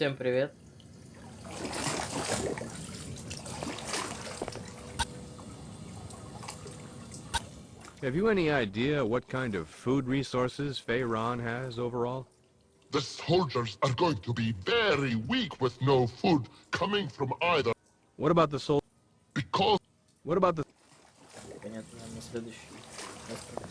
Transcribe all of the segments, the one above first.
Всем привет. Have you any idea what kind of food resources Feyron has overall? The soldiers are going to be very weak with no food coming from either. What about the soul? Because What about the... Понятно, на следующий. Остров.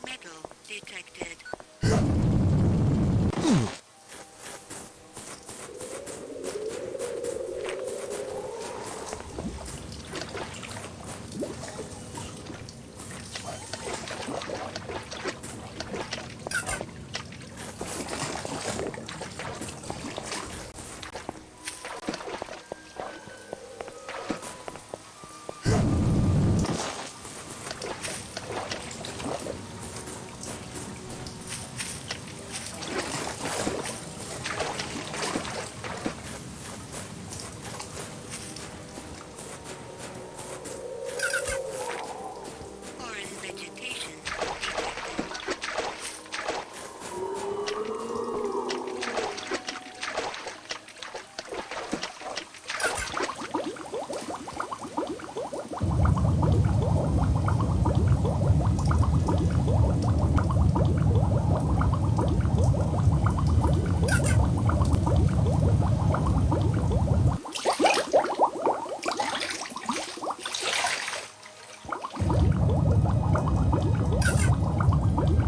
Metal detected. Foreign vegetation detected.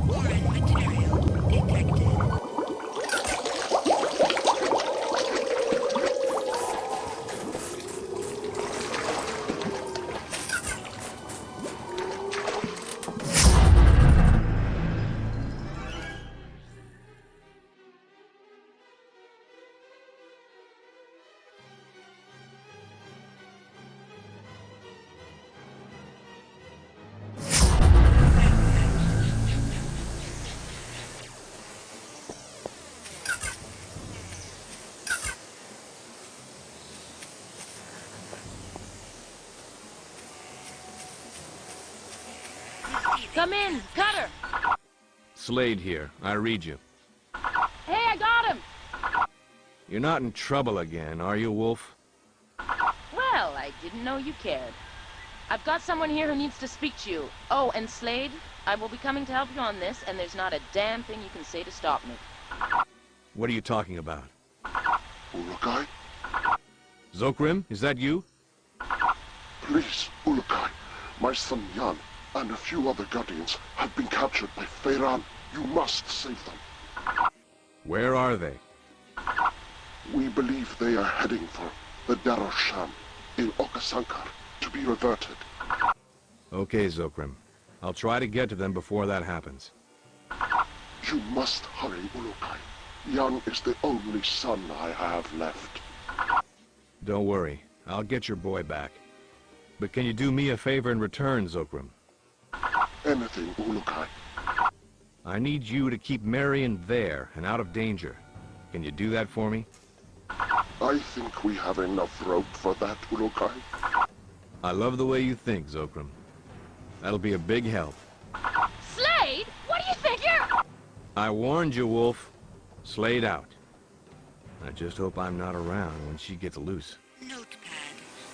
Foreign material detected. Come in, Cutter! Slade here. I read you. Hey, I got him! You're not in trouble again, are you, Wolf? Well, I didn't know you cared. I've got someone here who needs to speak to you. Oh, and Slade, I will be coming to help you on this, and there's not a damn thing you can say to stop me. What are you talking about? Ulukai, Zokrim, is that you? please, Ulukai, my son Jan and a few other guardians have been captured by Feyran. You must save them. Where are they? We believe they are heading for the Darosham in Okasankar to be reverted. Okay, Zokrim. I'll try to get to them before that happens. You must hurry, Ulukai. Jan is the only son I have left. Don't worry. I'll get your boy back. But can you do me a favor in return, Zokrim? Anything, Ulukai. I need you to keep Marion there and out of danger. Can you do that for me? I think we have enough rope for that, Ulukai. I love the way you think, Zokrim. That'll be a big help. Slade? What do you think you're... I warned you, Wolf. Slade out. I just hope I'm not around when she gets loose. Notepad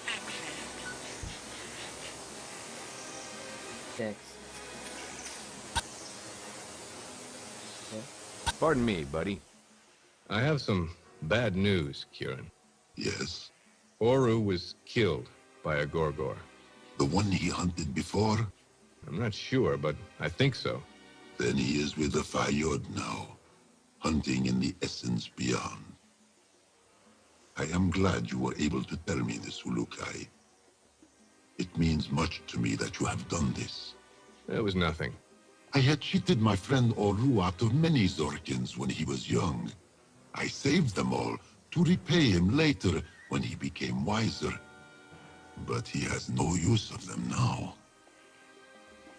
accessed. Текст. Pardon me, buddy. I have some bad news, Kieran. Yes, Oru was killed by a Gorgor. the one he hunted before. I'm not sure, but I think so. Then he is with the Fayod now, hunting in the Essence beyond. I am glad you were able to tell me this, Ulukai. It means much to me that you have done this. It was nothing. I had cheated my friend Oru out of many Zorkins when he was young. I saved them all to repay him later when he became wiser. But he has no use of them now.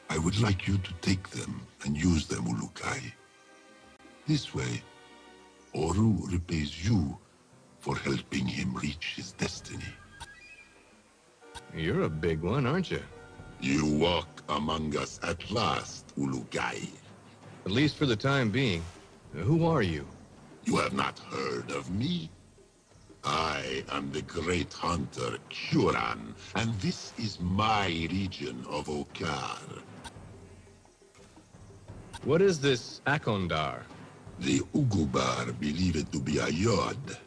I would like you to take them and use them, Ulukai. This way, Oru repays you for helping him reach his destiny. You're a big one, aren't you? You walk among us at last, Ulukai. At least for the time being. Who are you? You have not heard of me? I am the great hunter, Kuran, and this is my region of Okar. What is this Akondar? The Ugubar believe it to be a yod.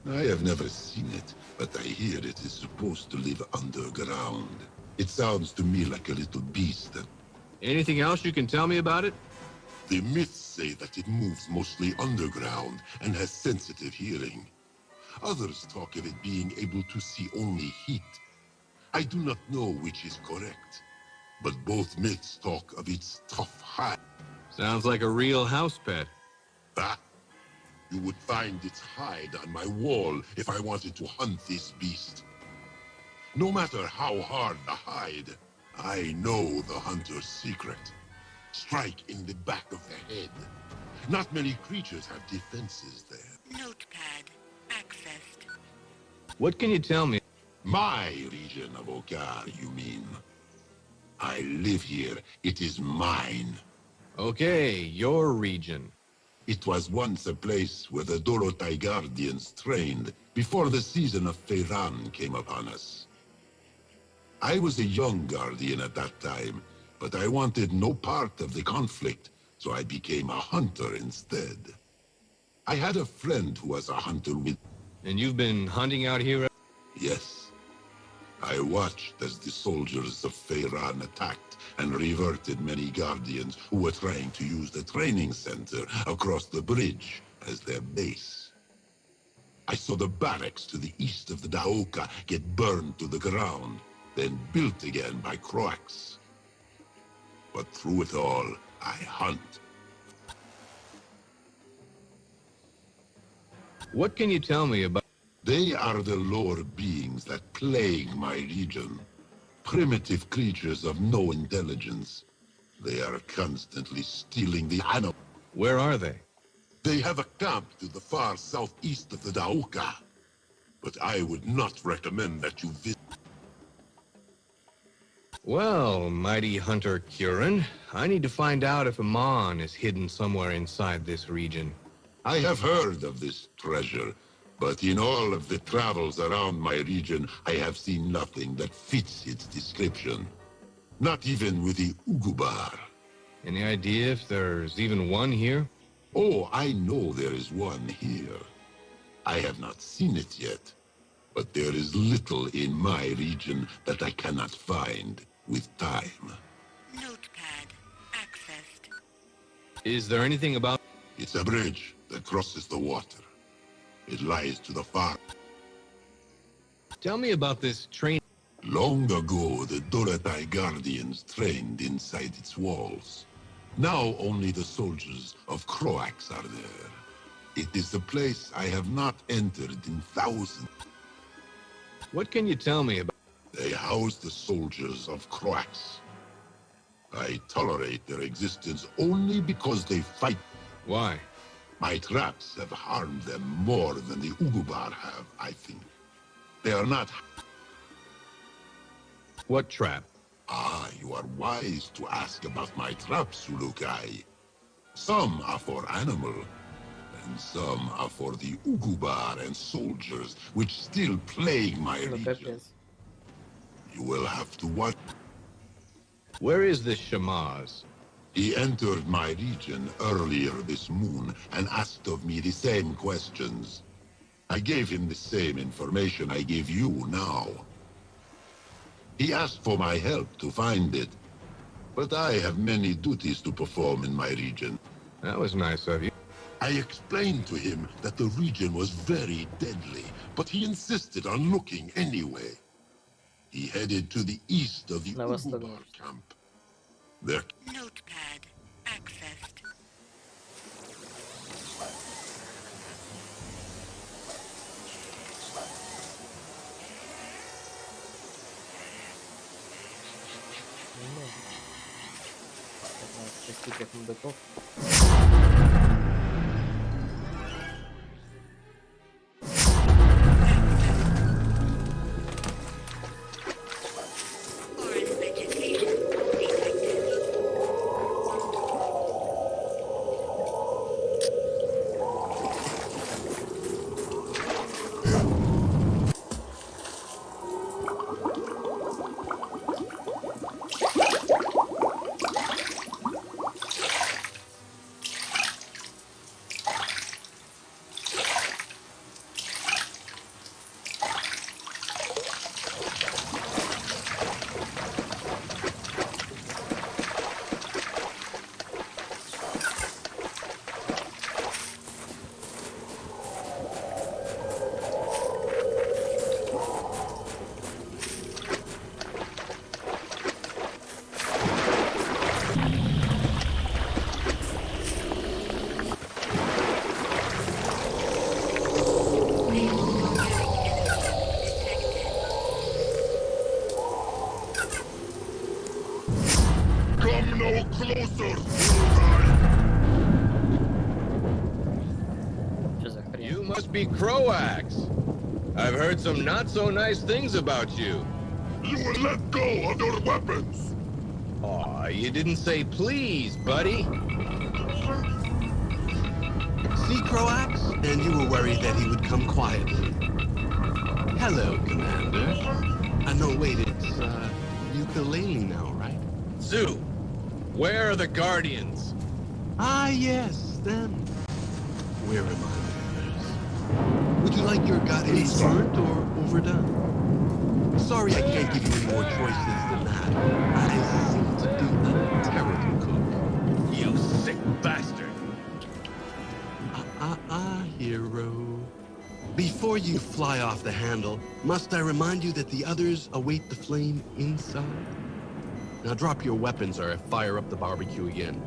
I have never seen it, but I hear it is supposed to live underground. It sounds to me like a little beast. Anything else you can tell me about it? The myths say that it moves mostly underground and has sensitive hearing. Others talk of it being able to see only heat. I do not know which is correct, but both myths talk of its tough hide. Sounds like a real house pet. Ah, you would find its hide on my wall if I wanted to hunt this beast. No matter how hard the hide, I know the hunter's secret. Strike in the back of the head. Not many creatures have defenses there. Notepad accessed. What can you tell me? My region of Okar, you mean? I live here. It is mine. Okay, your region. It was once a place where the Dorotai Guardians trained before the season of Feiran came upon us. I was a young Guardian at that time, but I wanted no part of the conflict, so I became a hunter instead. I had a friend who was a hunter with... And you've been hunting out here? Yes. I watched as the soldiers of Feiran attacked and reverted many Guardians who were trying to use the training center across the bridge as their base. I saw the barracks to the east of the Daoka get burned to the ground, then built again by Croaks. But through it all, I hunt. What can you tell me about... They are the lower beings that plague my region. Primitive creatures of no intelligence. They are constantly stealing the animal. Where are they? They have a camp to the far southeast of the Daoka. But I would not recommend that you visit. Well, mighty hunter Kuran, I need to find out if Amon is hidden somewhere inside this region. I have heard of this treasure, but in all of the travels around my region, I have seen nothing that fits its description. Not even with the Ugubar. Any idea if there's even one here? Oh, I know there is one here. I have not seen it yet, but there is little in my region that I cannot find with time. Notepad accessed. Is there anything about... It's a bridge that crosses the water. It lies to the far. Tell me about this train... Long ago, the Dorotai Guardians trained inside its walls. Now only the soldiers of Croaks are there. It is a place I have not entered in thousands. What can you tell me about... They house the soldiers of Croaks. I tolerate their existence only because they fight. Why? My traps have harmed them more than the Ugubar have, I think. They are not... What trap? Ah, you are wise to ask about my traps, Ulukai. Some are for animal, and some are for the Ugubar and soldiers, which still plague my No, region. капец. You will have to watch. Where is this Shamaz? He entered my region earlier this moon and asked of me the same questions. I gave him the same information I give you now. He asked for my help to find it, but I have many duties to perform in my region. That was nice of you. I explained to him that the region was very deadly, but he insisted on looking anyway. He headed to the east of the На восток. Ugubar camp. There. Notepad accessed. Немного. Так, надо спасти как быков. No closer, Ulukai! Что за хрень? You must be Croax. I've heard some not so nice things about you. You will let go of your weapons! Aw, you didn't say please, buddy. See Croax? And you were worried that he would come quietly. Hello, Commander. No, wait, it's, ukulele now, right? Zoo, where are the Guardians? Ah, yes, them. Where am I, members? Would you like your guardians burnt or overdone? Sorry I can't give you any more choices than that. I seem to be a terrible cook. You sick bastard. Hero. Before you fly off the handle, must I remind you that the others await the flame inside? Now drop your weapons or I fire up the barbecue again.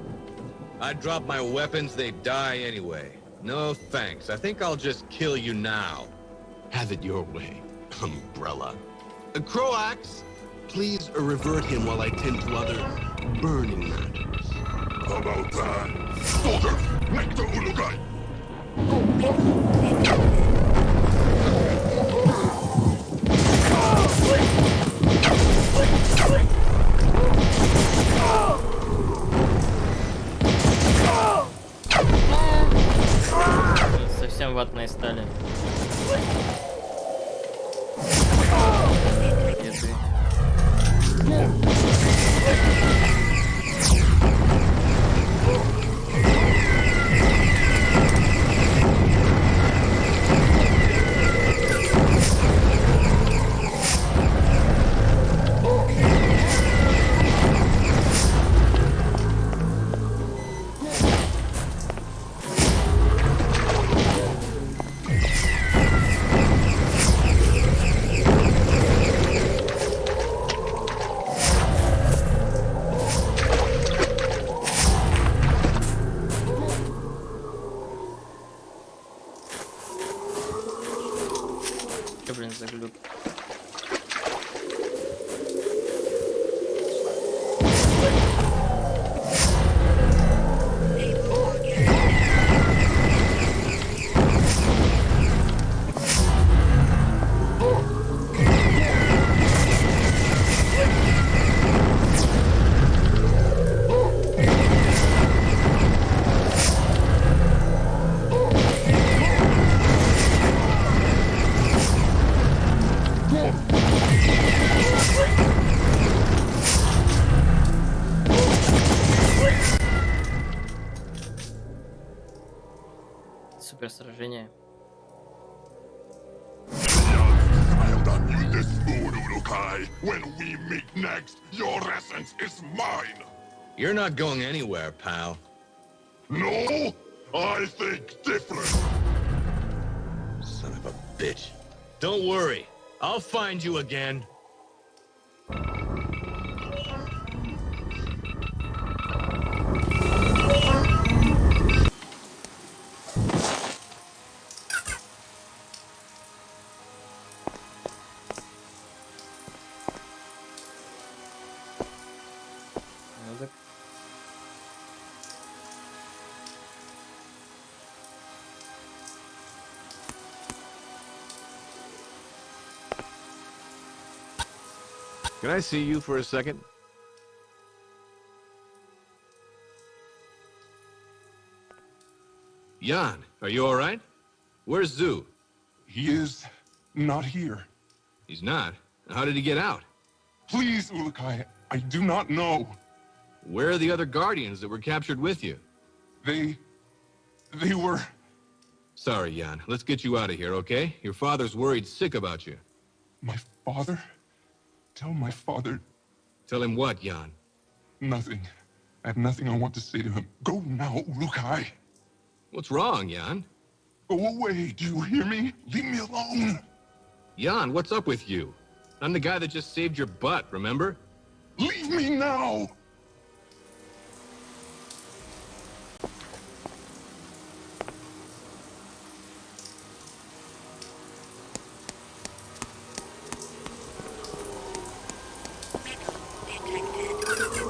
I drop my weapons, they die anyway. No thanks. I think I'll just kill you now. Have it your way, umbrella. Croax, please revert him while I tend to other burning matters. How about that? Soldiers, next to Ulukai! Совсем ватные стали. Еды. Блин, заглюк. Супер сражение. Smiled on you this moon, Ulukai. When we meet next, your essence is mine! You're not going anywhere, pal. No? I think different. Son of a bitch. Don't worry. I'll find you again. Ну так. Can I see you for a second? Jan, are you all right? Where's Zoo? He is not here. He's not. How did he get out? Please, Ulukai, I do not know. Where are the other Guardians that were captured with you? They were... Sorry, Jan. Let's get you out of here, okay? Your father's worried sick about you. My father? Tell my father Tell him what, Jan? nothing. I have nothing I want to say to him. Go now, Ulukai. What's wrong, Jan? Go away, do you hear me? Leave me alone. Jan, what's up with you? I'm the guy that just saved your butt, remember? Leave me now! Metal detected.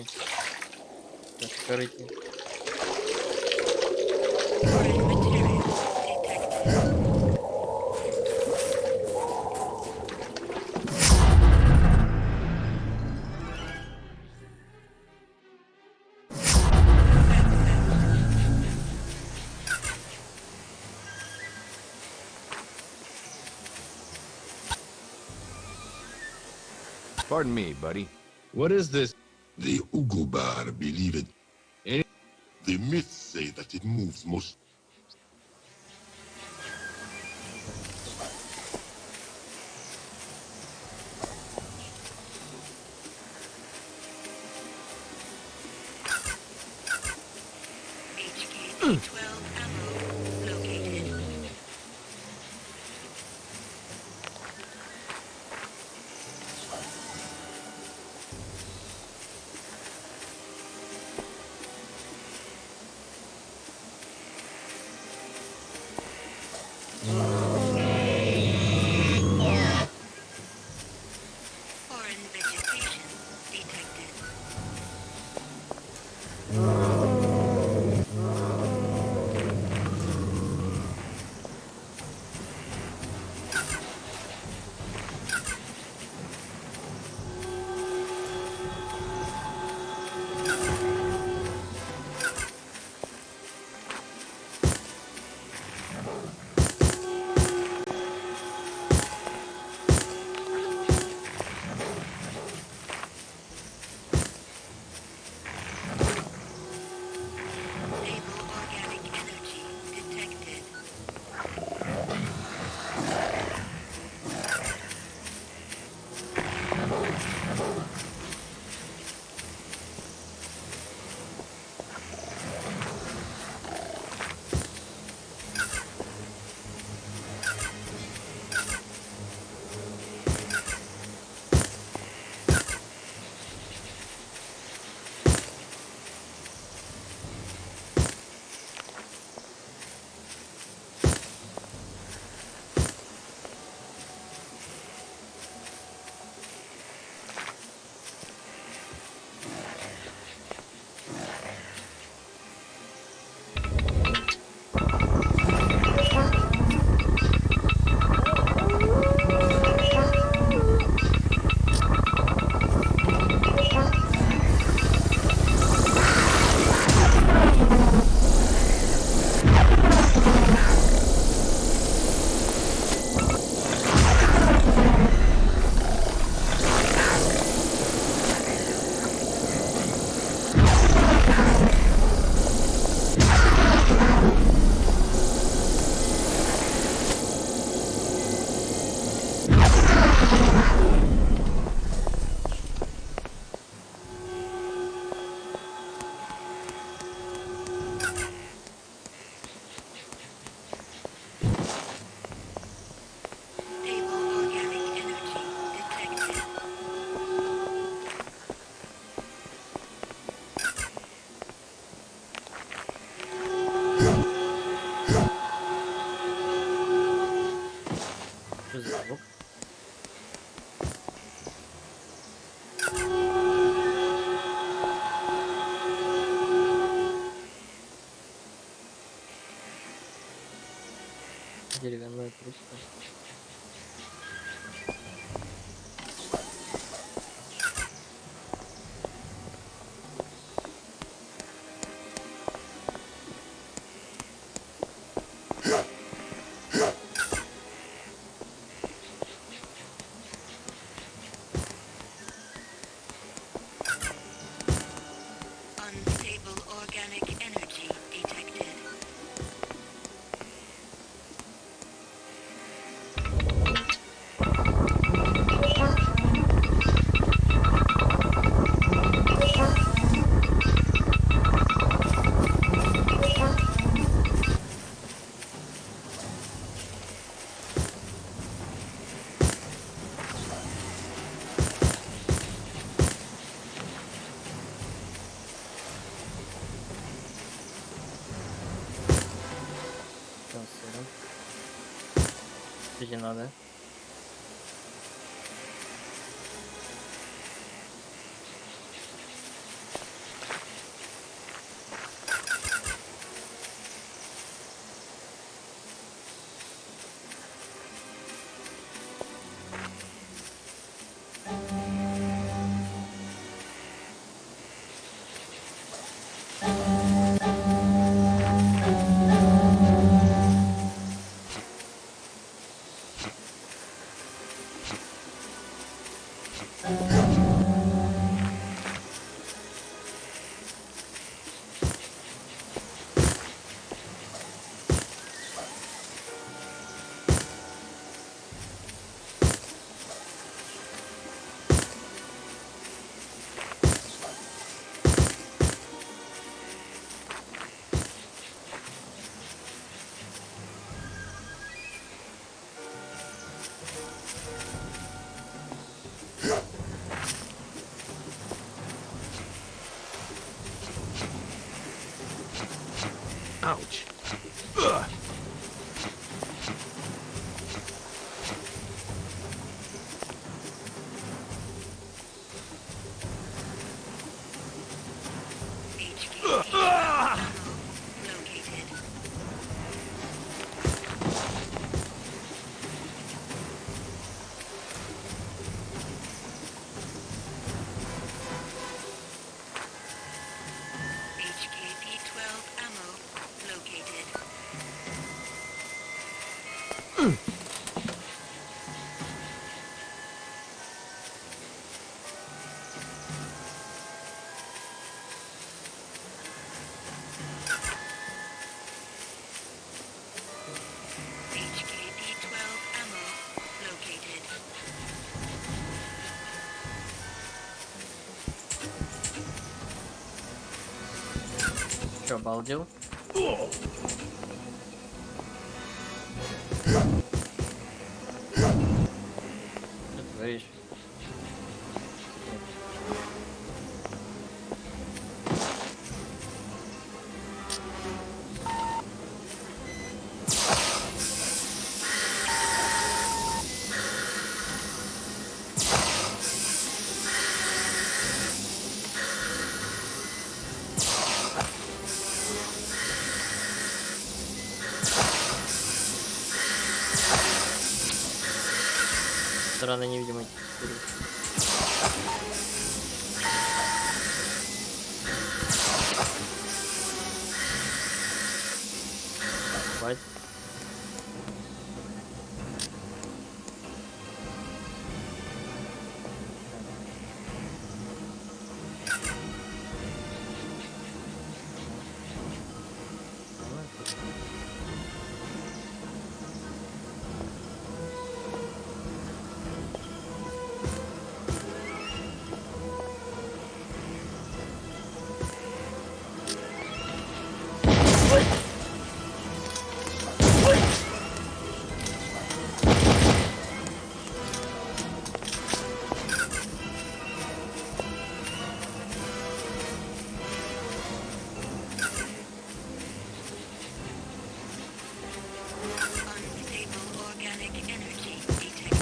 идти. Так, скорыти. Foreign material detected. Pardon me, buddy. What is this? The Ugubar believe it. Any- The myths say that it moves most. HK-12 ammo located. Foreign vegetation detected. Stable organic energy detected. Stable organic energy detected. Что за звук? Деревянная трубка. Unstable organic energy detected. Там сыром. Ведено, да? Ouch. Ugh. Located. HKP-12 ammo located. HKP-12 ammo located. Чё, обалдел? Что творишь? Сторона невидимой текстуры. Спать. Unstable organic energy detected.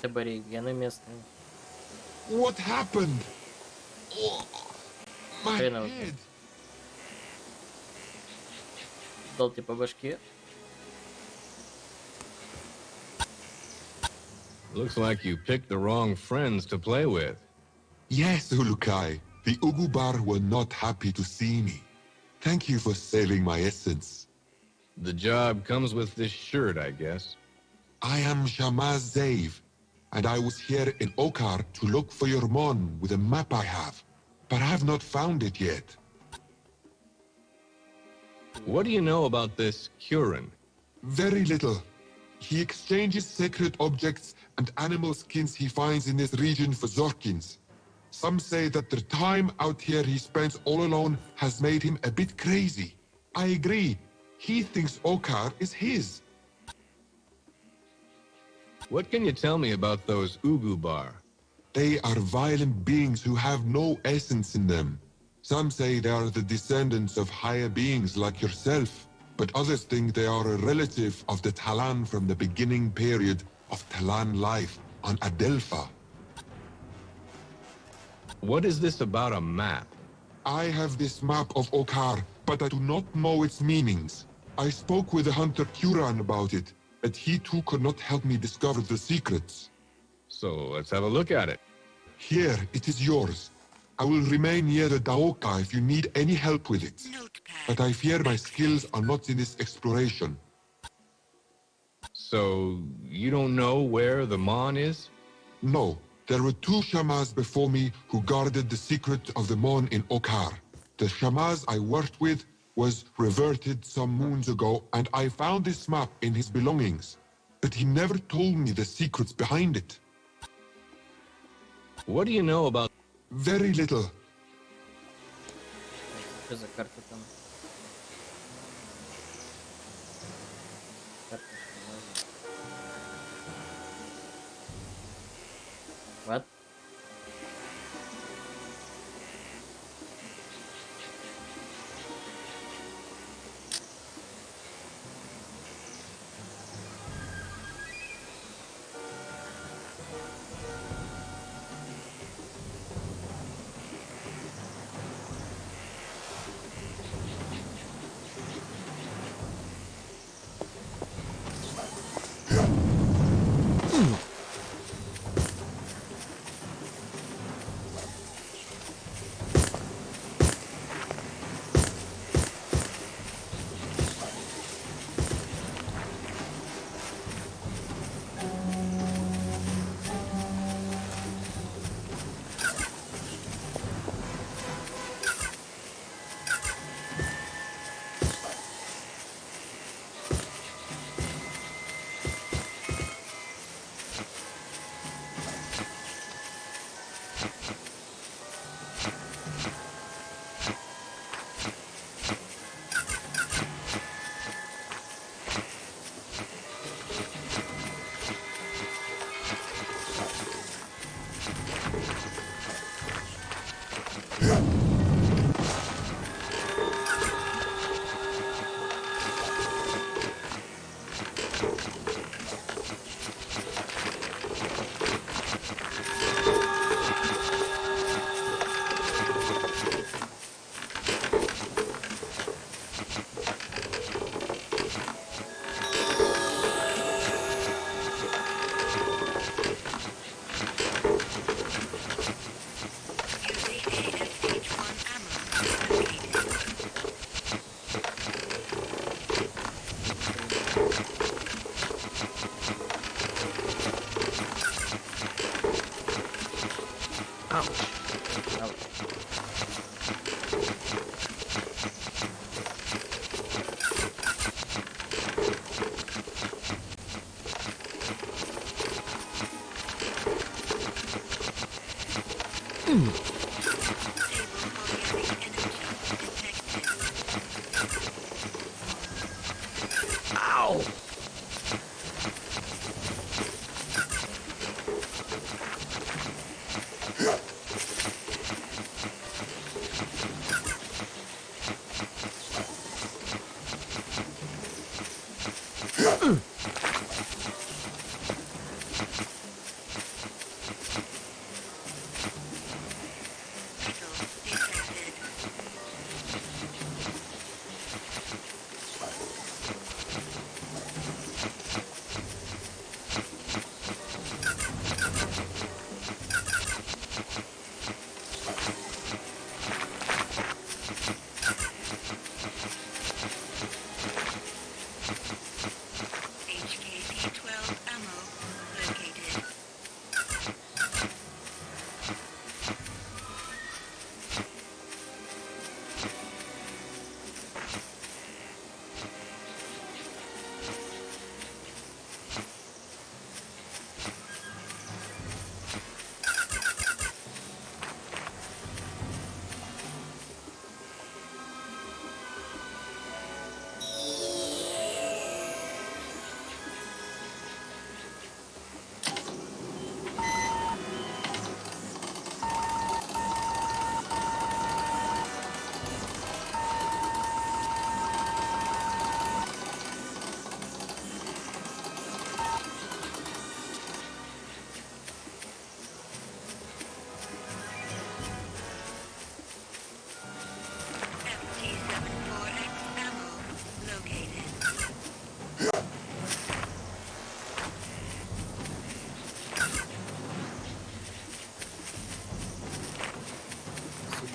Аборигены местные. What happened? Oh, my Хреново. head. Дал тебе по башке. Looks like you picked the wrong friends to play with. Yes, Ulukai. The Ugubar were not happy to see me. Thank you for saving my essence. The job comes with this shirt, I guess. I am Shamaz Zave, and I was here in Okar to look for your mon with a map I have, but I have not found it yet. What do you know about this Curran? Very little. He exchanges sacred objects and animal skins he finds in this region for Zorkins. Some say that the time out here he spends all alone has made him a bit crazy. I agree. He thinks Okar is his. What can you tell me about those Ugubar? They are violent beings who have no essence in them. Some say they are the descendants of higher beings like yourself, but others think they are a relative of the Talan from the beginning period of Talan life on Adelpha. What is this about a map? I have this map of Okar, but I do not know its meanings. I spoke with the hunter Kuran about it, but he too could not help me discover the secrets. So let's have a look at it. Here, it is yours. I will remain near the Daoka if you need any help with it. Notepad. But I fear my skills are not in this exploration. So you don't know where the Mon is? No, There were 2 shamas before me who guarded the secret of the Mon in Okar. The shamas I worked with was reverted some moons ago, and I found this map in his belongings. But he never told me the secrets behind it. What do you know about... Very little. Что за карта там? Карта что What?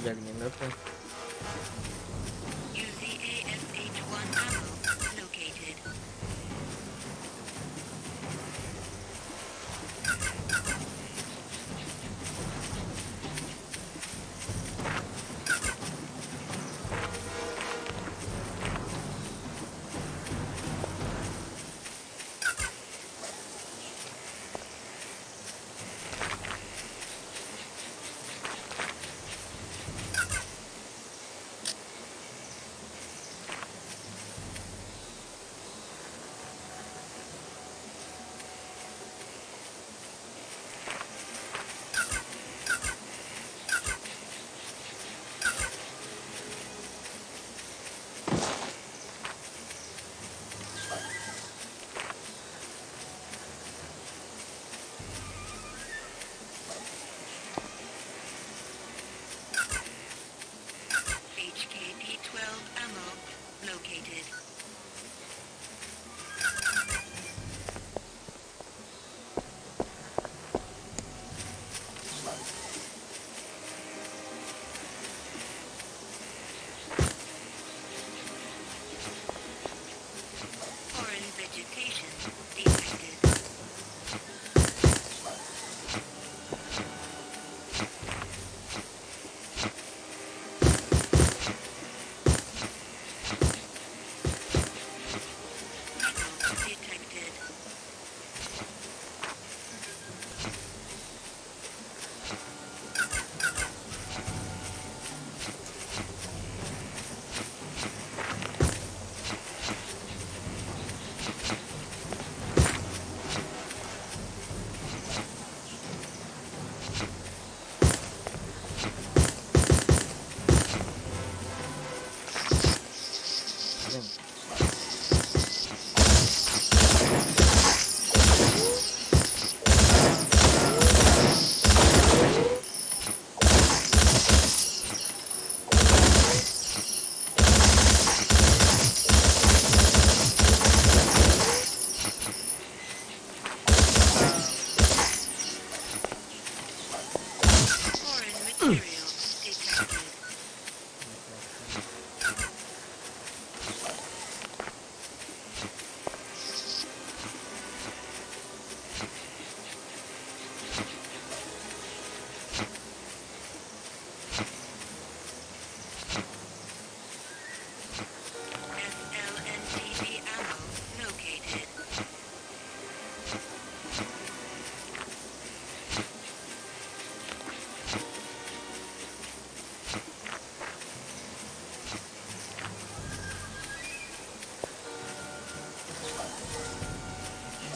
для огнемета.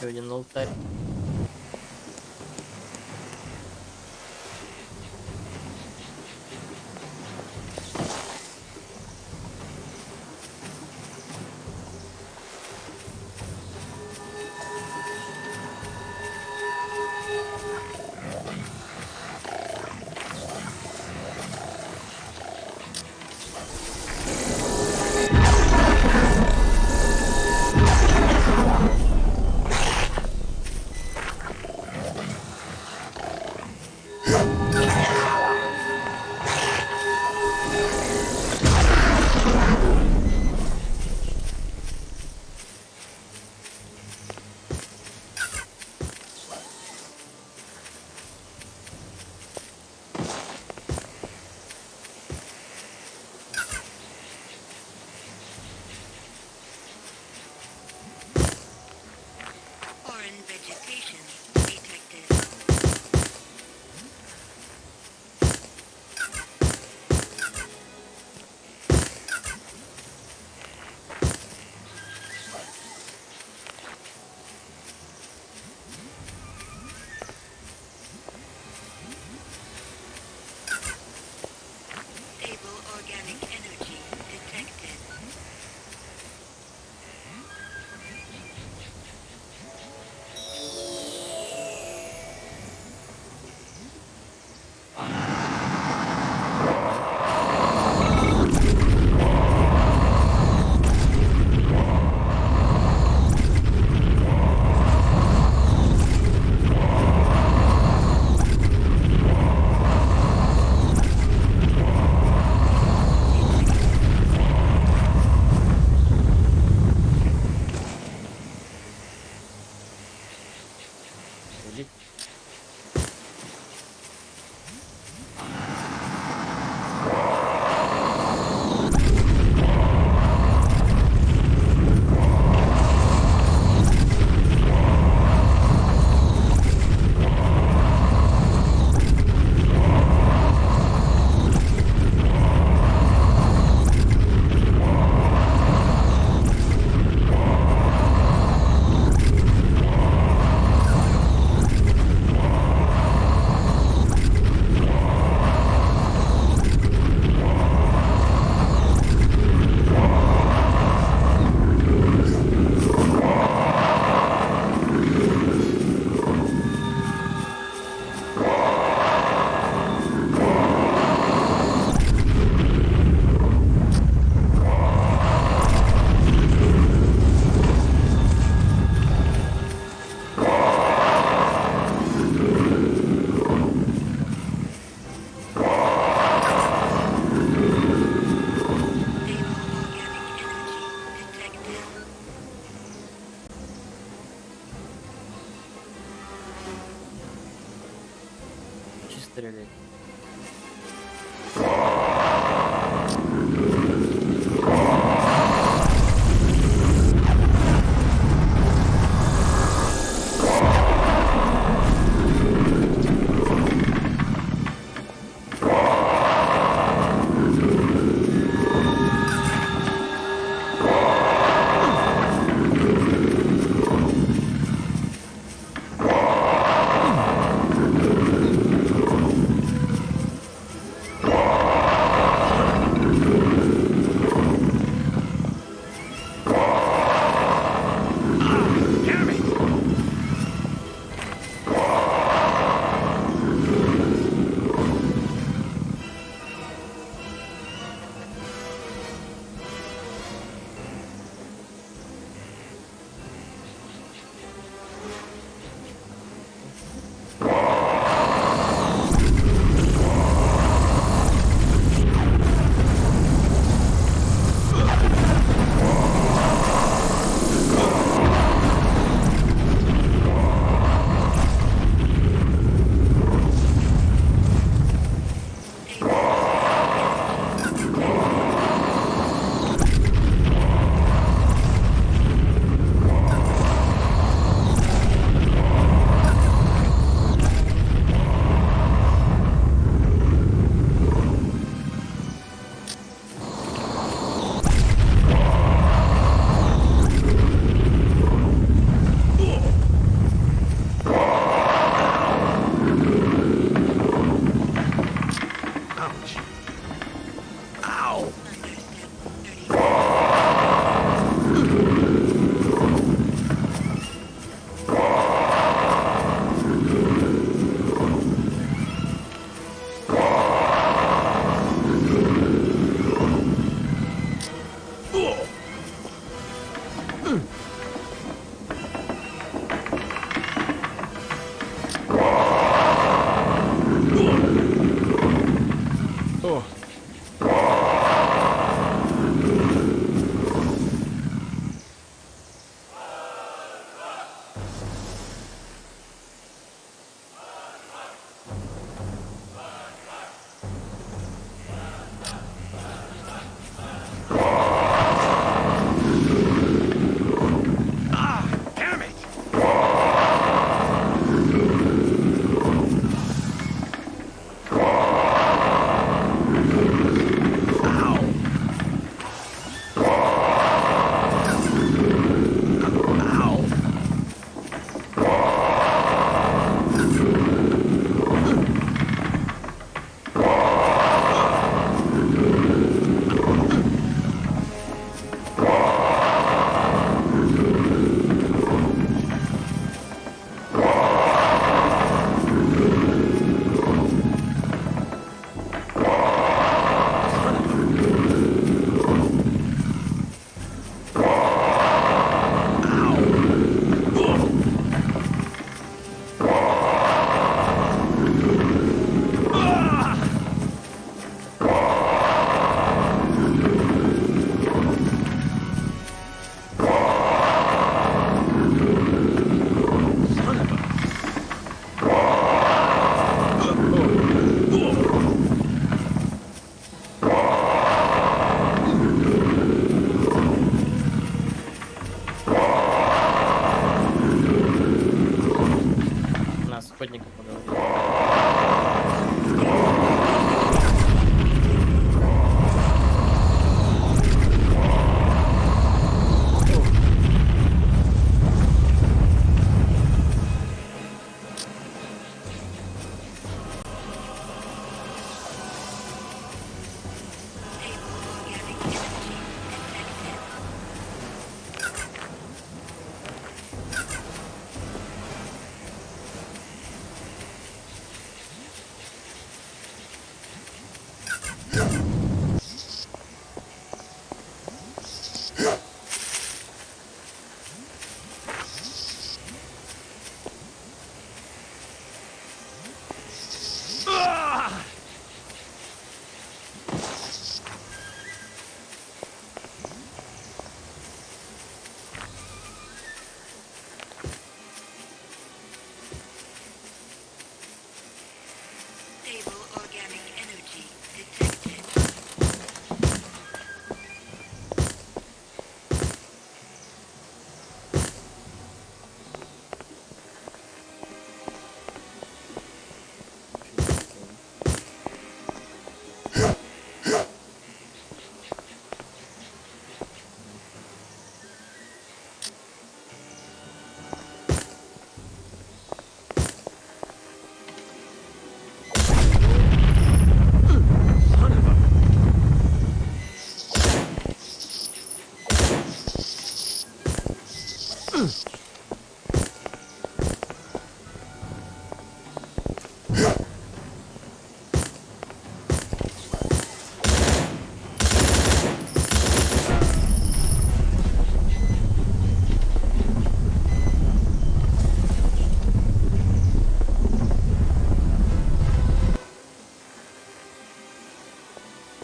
еще один алтарь.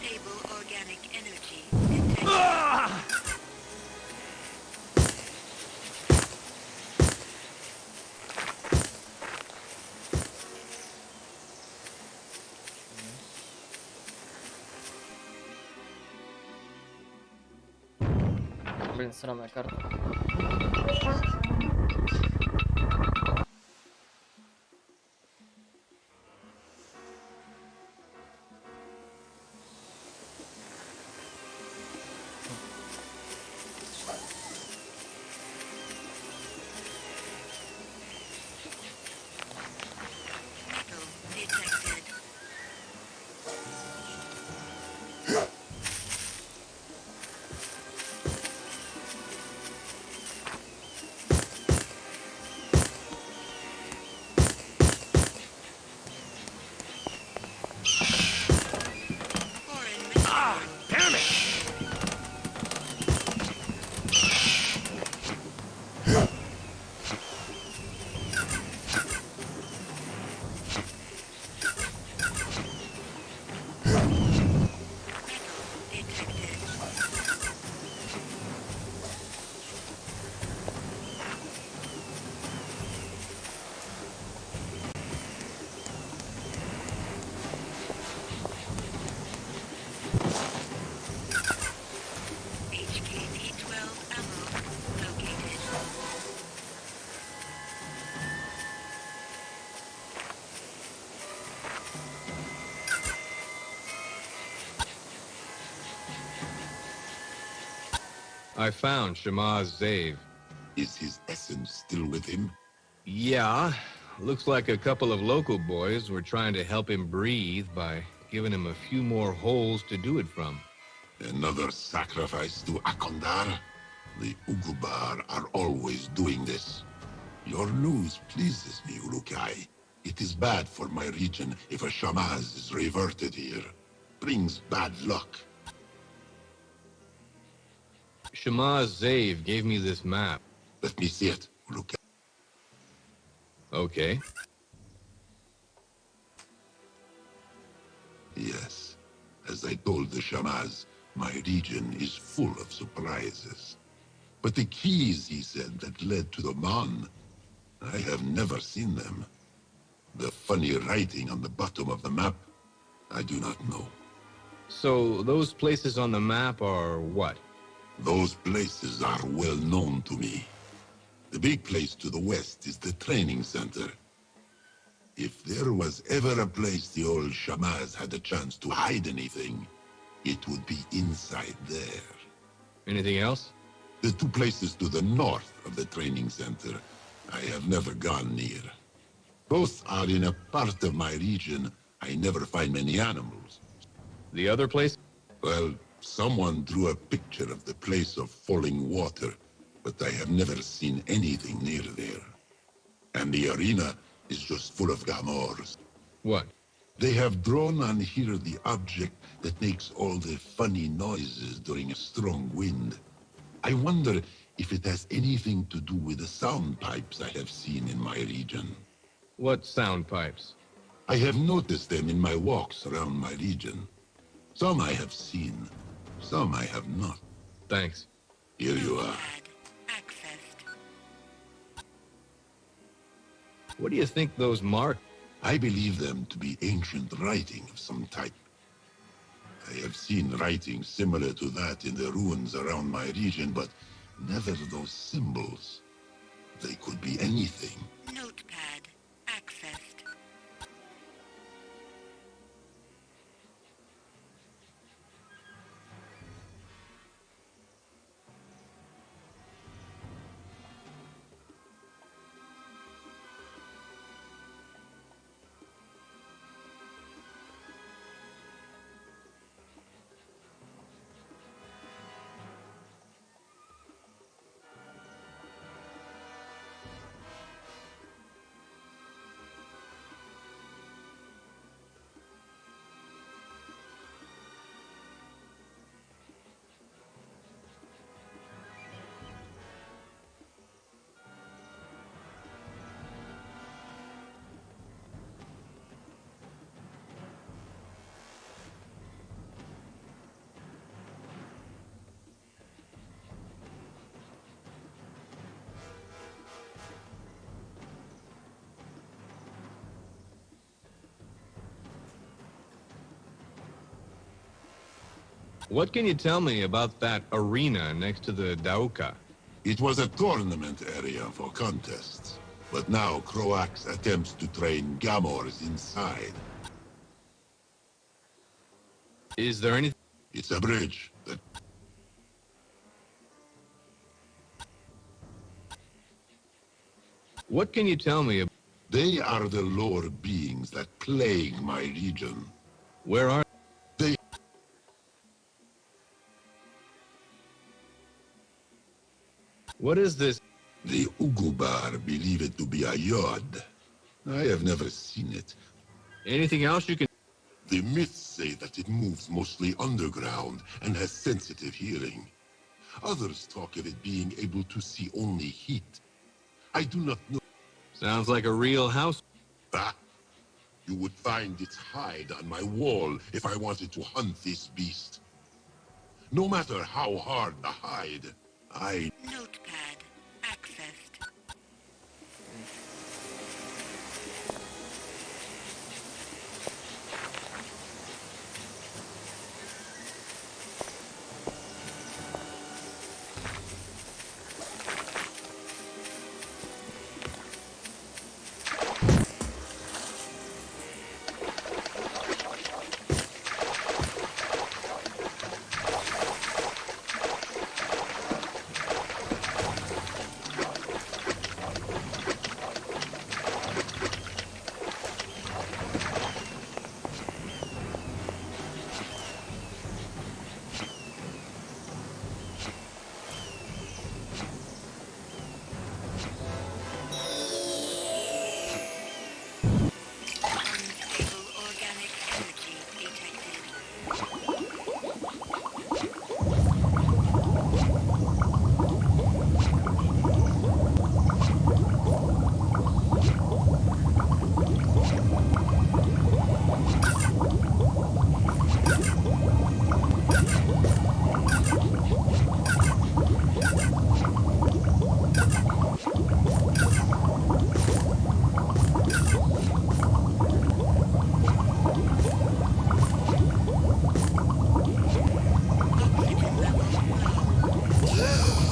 Stable organic energy detected. Блин, сраная карта. Metal detected. Foreign material detected. Metal detected. HKP-12 ammo located. I found Shamaz Zave. Is his essence still with him? Yeah, looks like a couple of local boys were trying to help him breathe by giving him a few more holes to do it from. Another sacrifice to Akondar? The Ugubar are always doing this. Your news pleases me, Urukai. It is bad for my region if a Shamaz is reverted here. Brings bad luck. Shamaz Zave gave me this map. Let me see it, Urukai. Okay. Yes. As I told the Shamaz, my region is full of surprises. But the keys, he said, that led to the Mon, I have never seen them. The funny writing on the bottom of the map, I do not know. So those places on the map are what? Those places are well known to me. The big place to the west is the training center. If there was ever a place the old Shamaz had a chance to hide anything, it would be inside there. Anything else? The two places to the north of the training center, I have never gone near. Both are in a part of my region I never find many animals. The other place? Well, someone drew a picture of the place of falling water, but I have never seen anything near there. And the arena is just full of Gamors. What? They have drawn on here the object that makes all the funny noises during a strong wind. I wonder if it has anything to do with the sound pipes I have seen in my region. What sound pipes? I have noticed them in my walks around my region. Some I have seen, some I have not. Thanks. Here you are. Notepad accessed. What do you think those mark? I believe them to be ancient writing of some type. I have seen writing similar to that in the ruins around my region, but never those symbols. They could be anything. Notepad accessed. What can you tell me about that arena next to the Dauka? It was a tournament area for contests, but now Croax attempts to train Gamors inside. Is there anything? It's a bridge that... What can you tell me about? They are the lower beings that plague my region. Where are? They... What is this? The Ugubar believe it to be a yod. I have never seen it. Anything else you can? The myths say that it moves mostly underground and has sensitive hearing. Others talk of it being able to see only heat. I do not know. Sounds like a real house. Ah, you would find its hide on my wall if I wanted to hunt this beast. No matter how hard the hide, I... Notepad accessed. Unstable organic energy detected. Oxygen level low.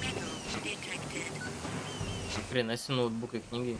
Metal detected. Приноси ноутбук и книги.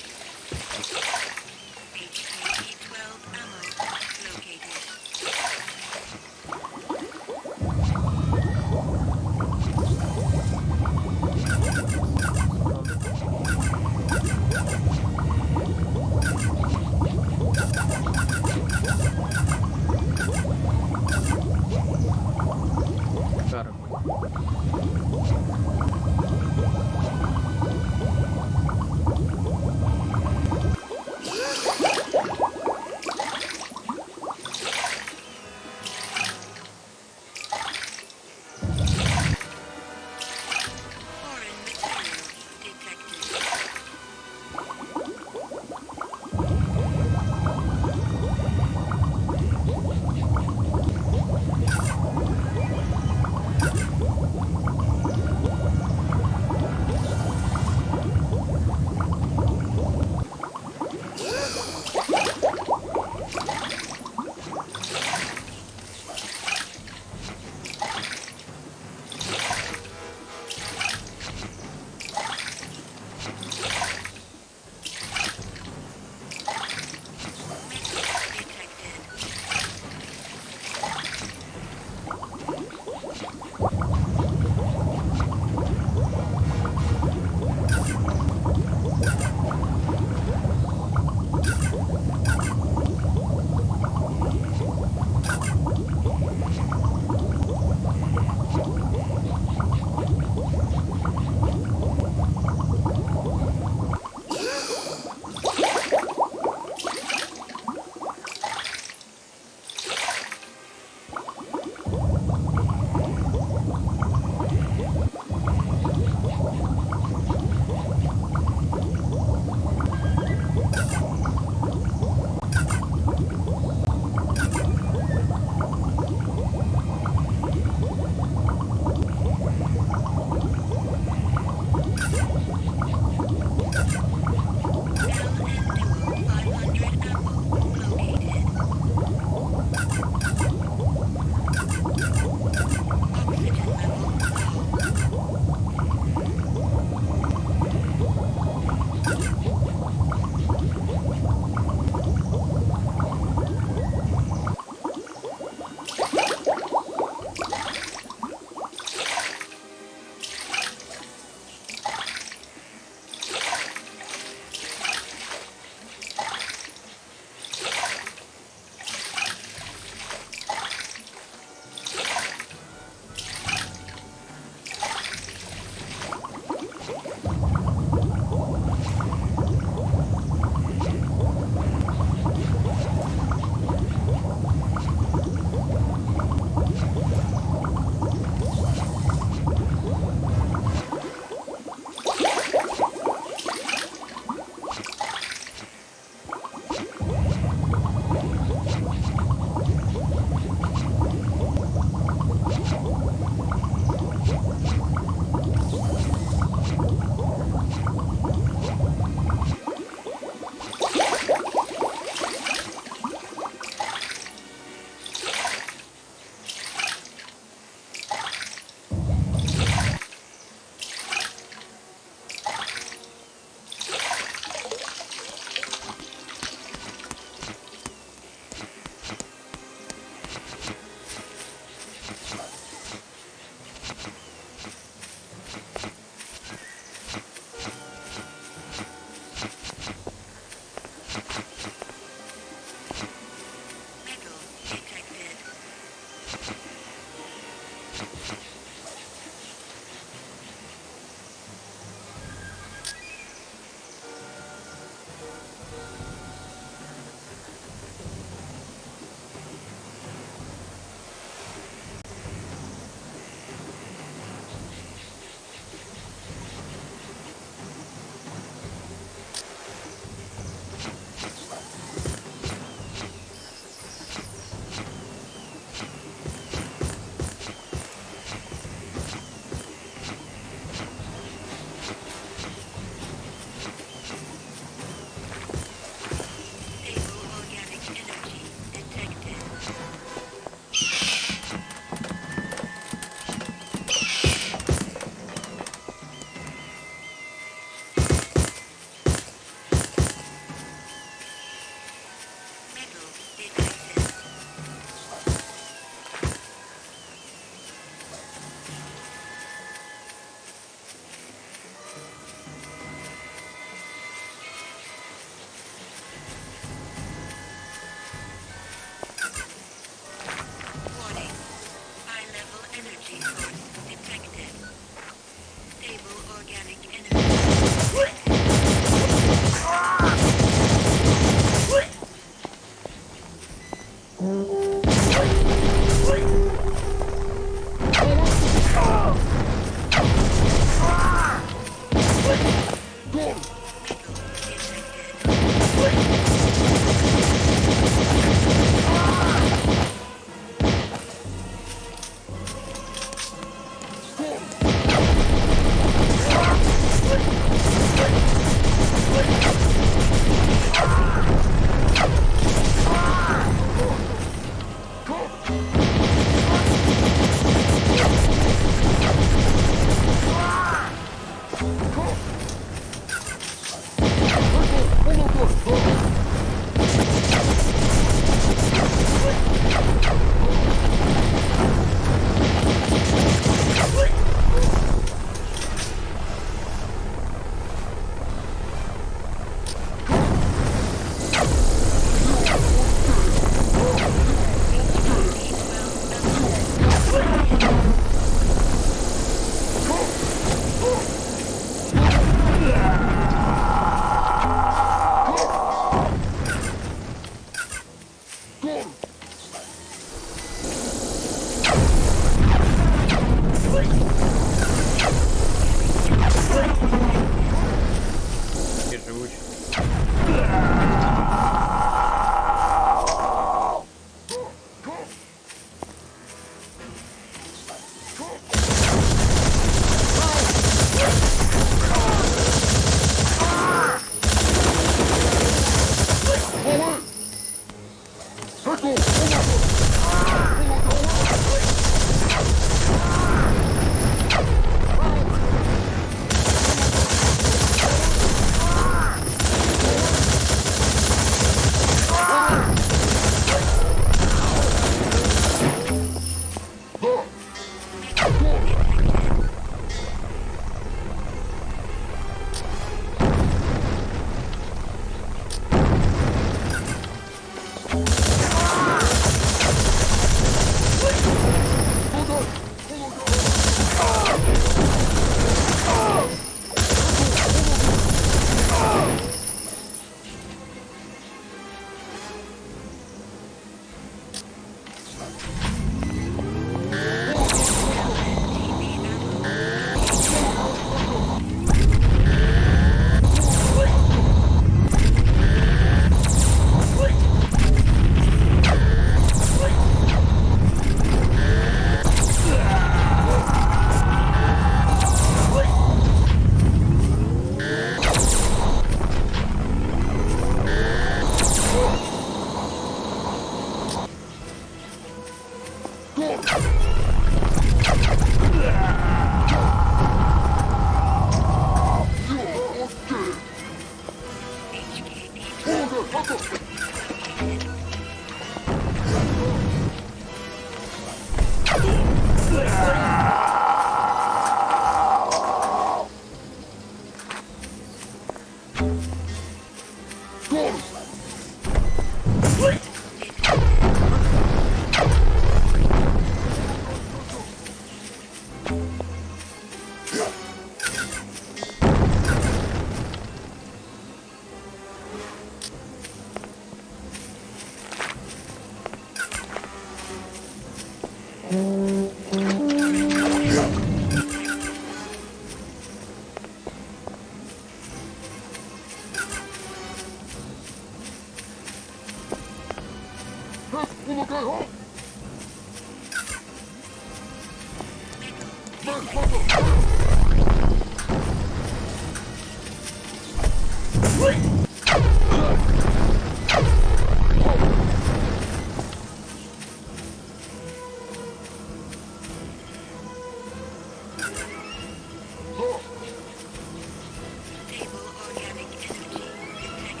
Stable organic energy detected.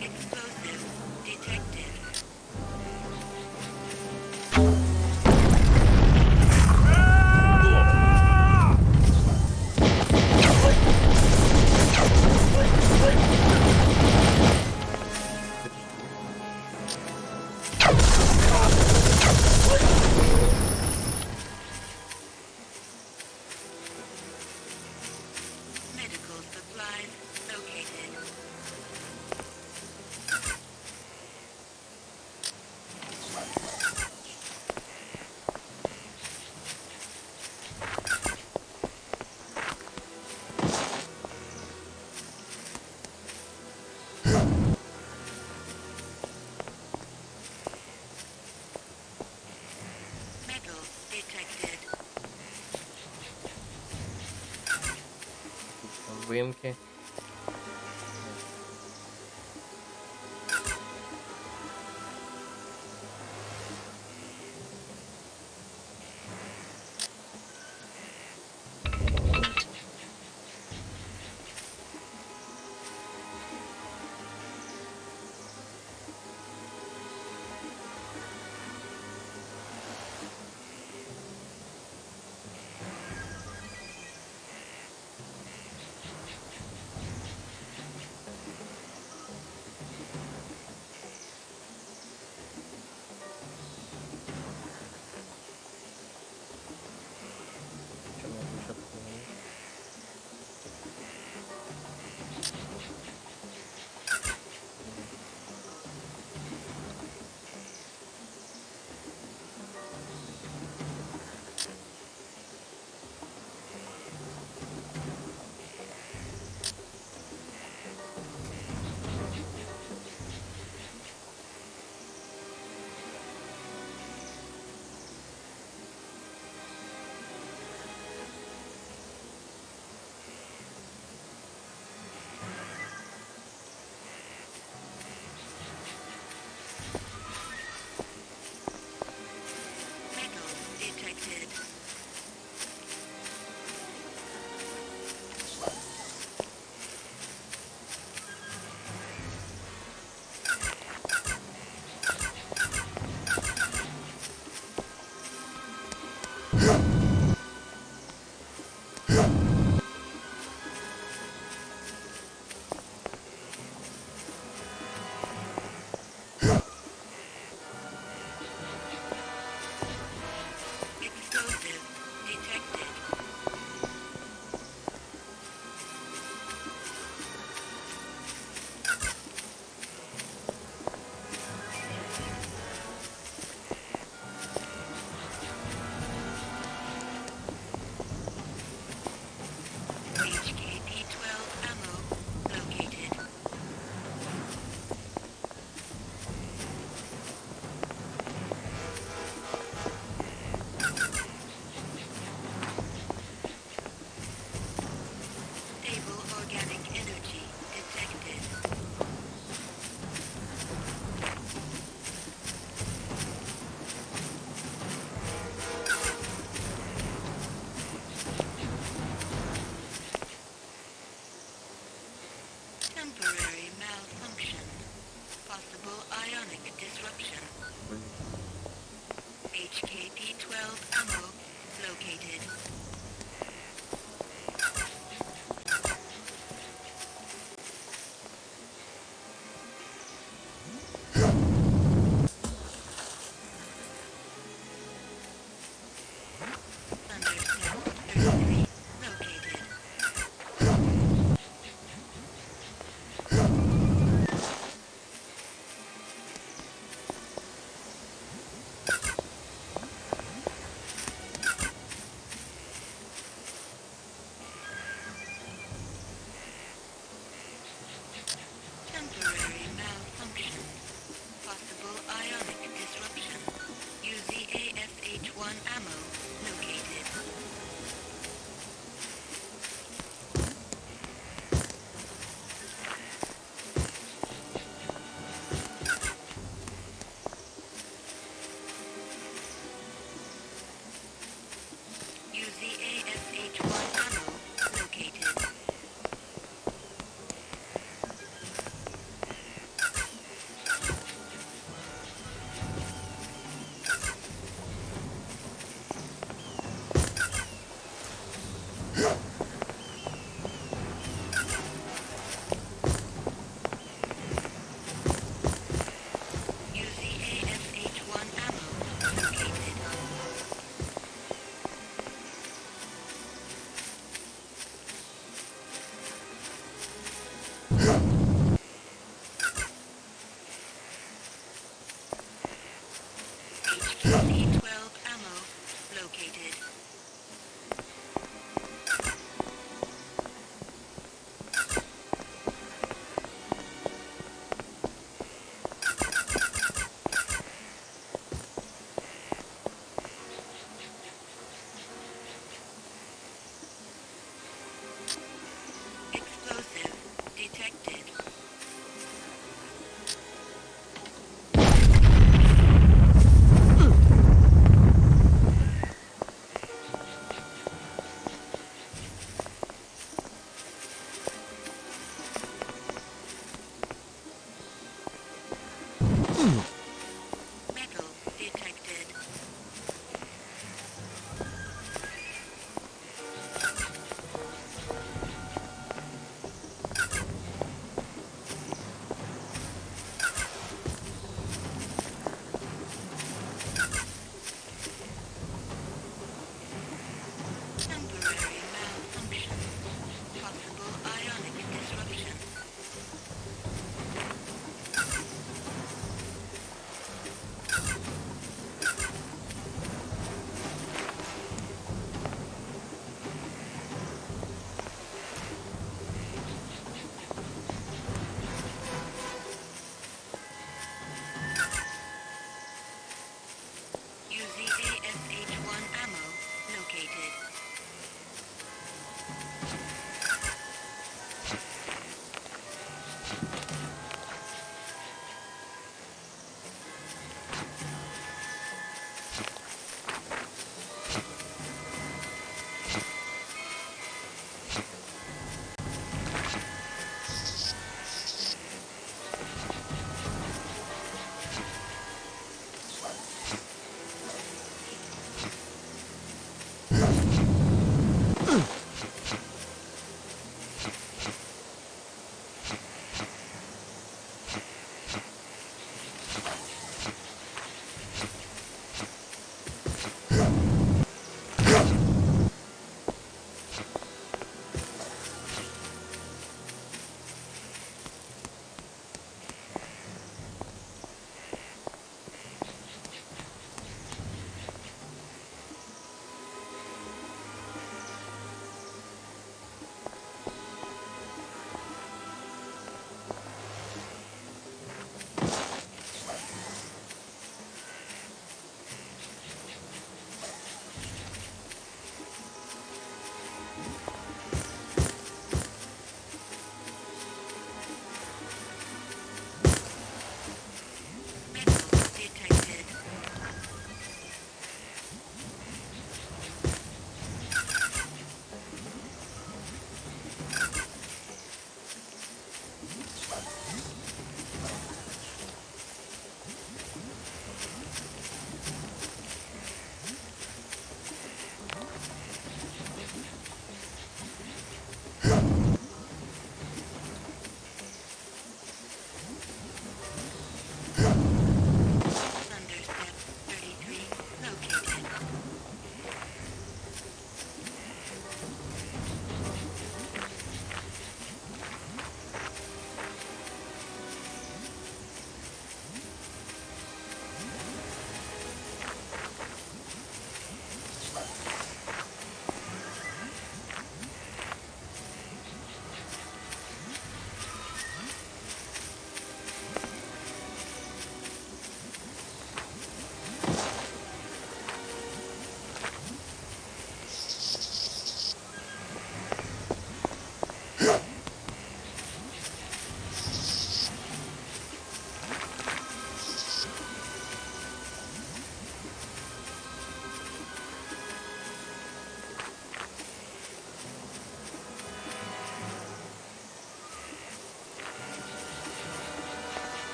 Explosive detected. Medical supplies located. Metal detected. Там выемки.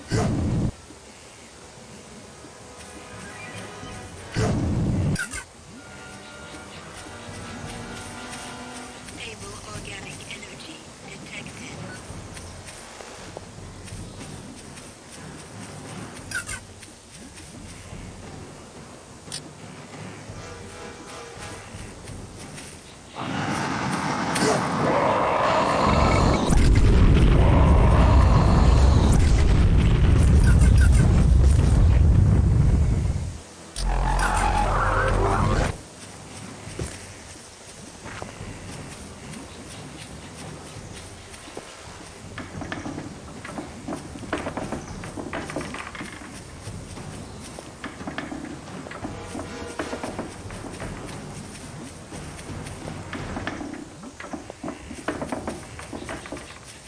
Stable organic energy detected.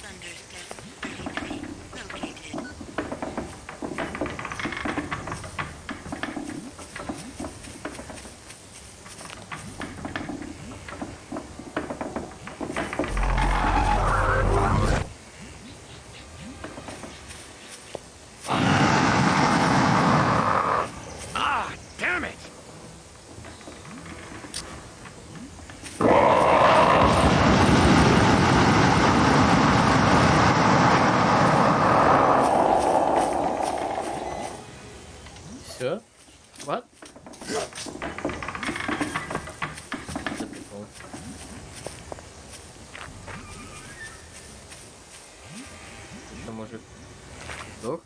Thunderstep 33 located. Ah, damn it! Все? What? За прикол. Что, мужик сдох?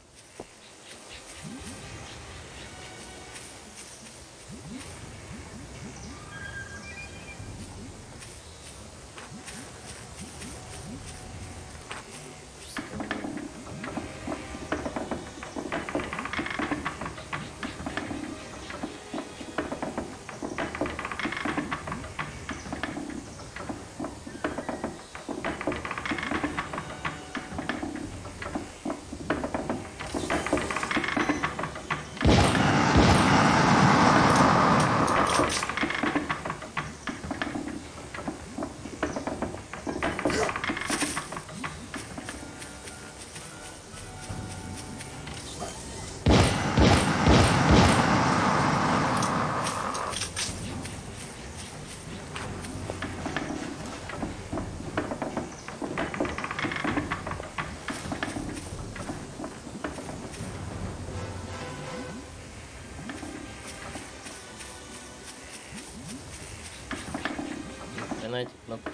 Хрена эти кнопки.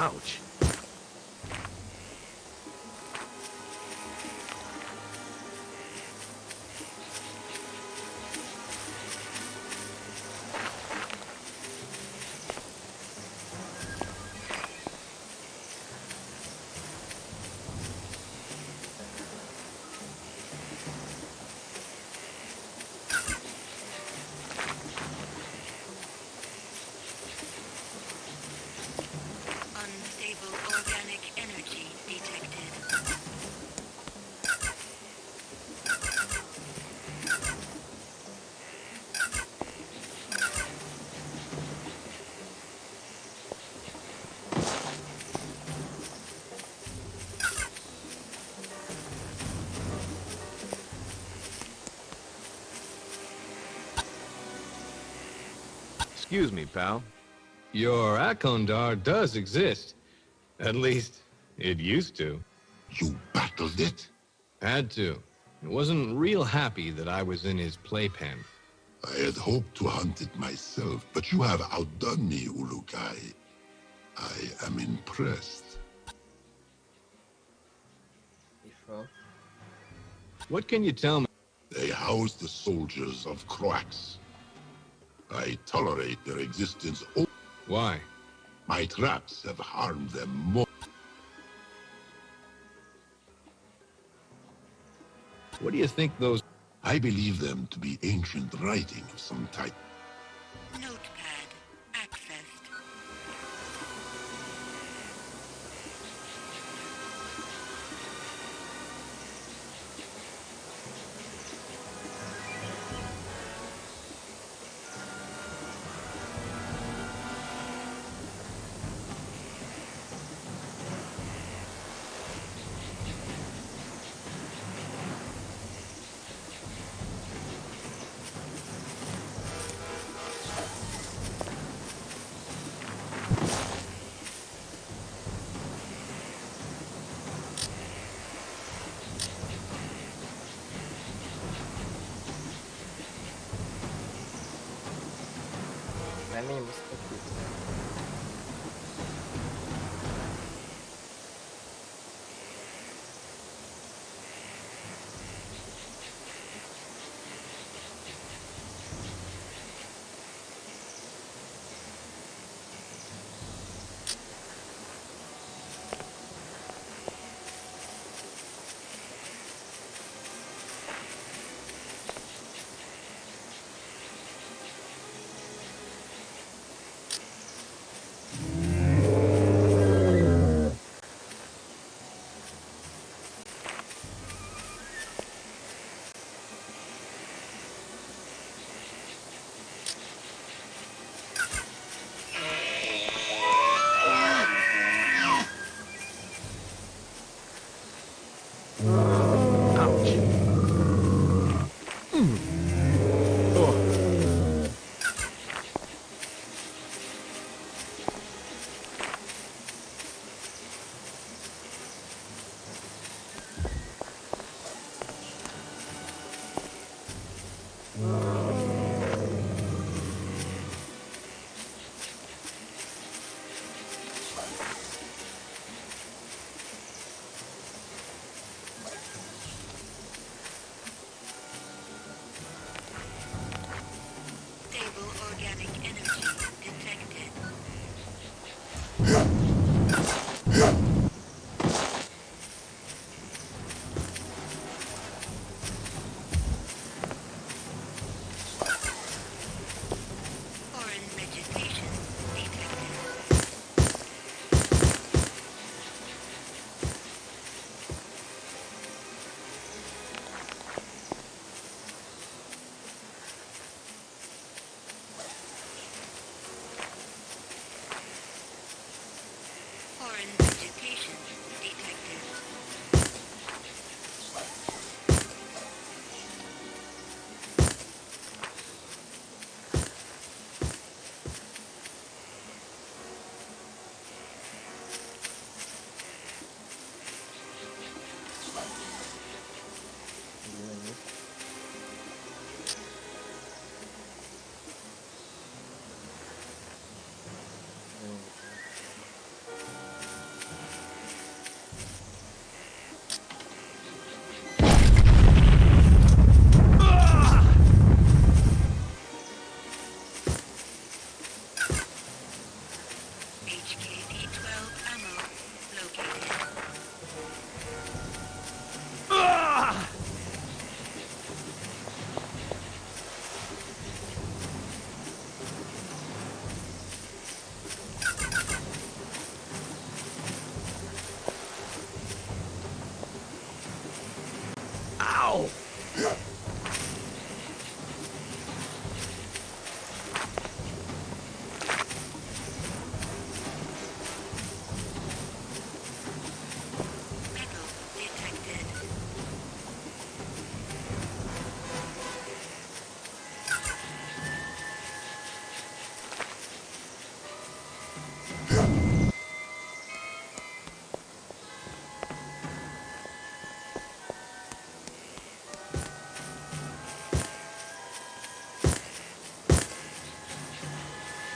Ouch. Unstable organic energy detected. Excuse me, pal. Your Akondar does exist. At least, it used to. You battled it? Had to. It wasn't real happy that I was in his playpen. I had hoped to hunt it myself, but you have outdone me, Ulukai. I am impressed. You sure? What can you tell me? They house the soldiers of Croax. I tolerate their existence. Why? My traps have harmed them more. What do you think those... I believe them to be ancient writing of some type. Notepad accessed. На минимум скопить. Stable organic energy detected. Foreign vegetation detected. Foreign vegetation HKP-12 ammo located. Metal detected.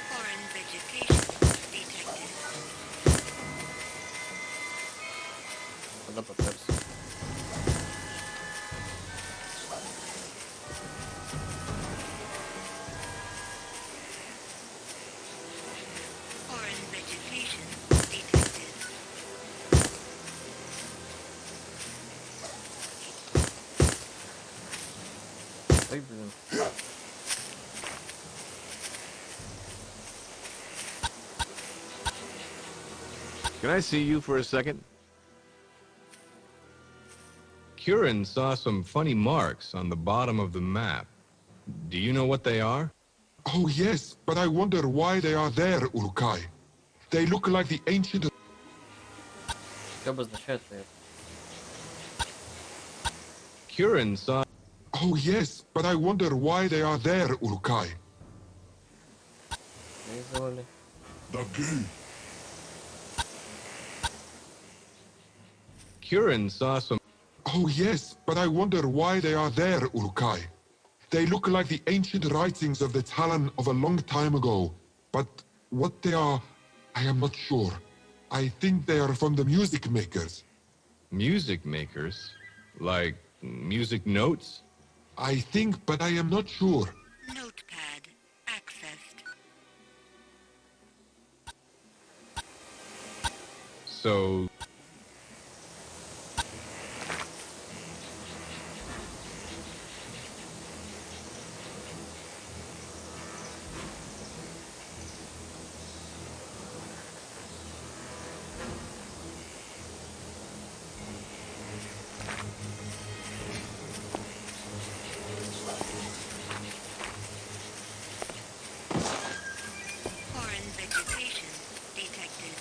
Foreign vegetation detected. Куда попёрся? Foreign vegetation detected. Ой, блин. Can I see you for a second? Curran saw some funny marks on the bottom of the map. Do you know what they are? Oh, yes, but I wonder why they are there, Urkai. They look like the ancient... Что обозначает это? Curran saw... Oh, yes, but I wonder why they are there, Urkai. Реализовали. The gate. Curran saw some... Oh, yes, but I wonder why they are there, Urkai. They look like the ancient writings of the Talon of a long time ago. But what they are, I am not sure. I think they are from the music makers. Music makers? Like music notes? I think, but I am not sure. Notepad accessed. So... Foreign vegetation detected.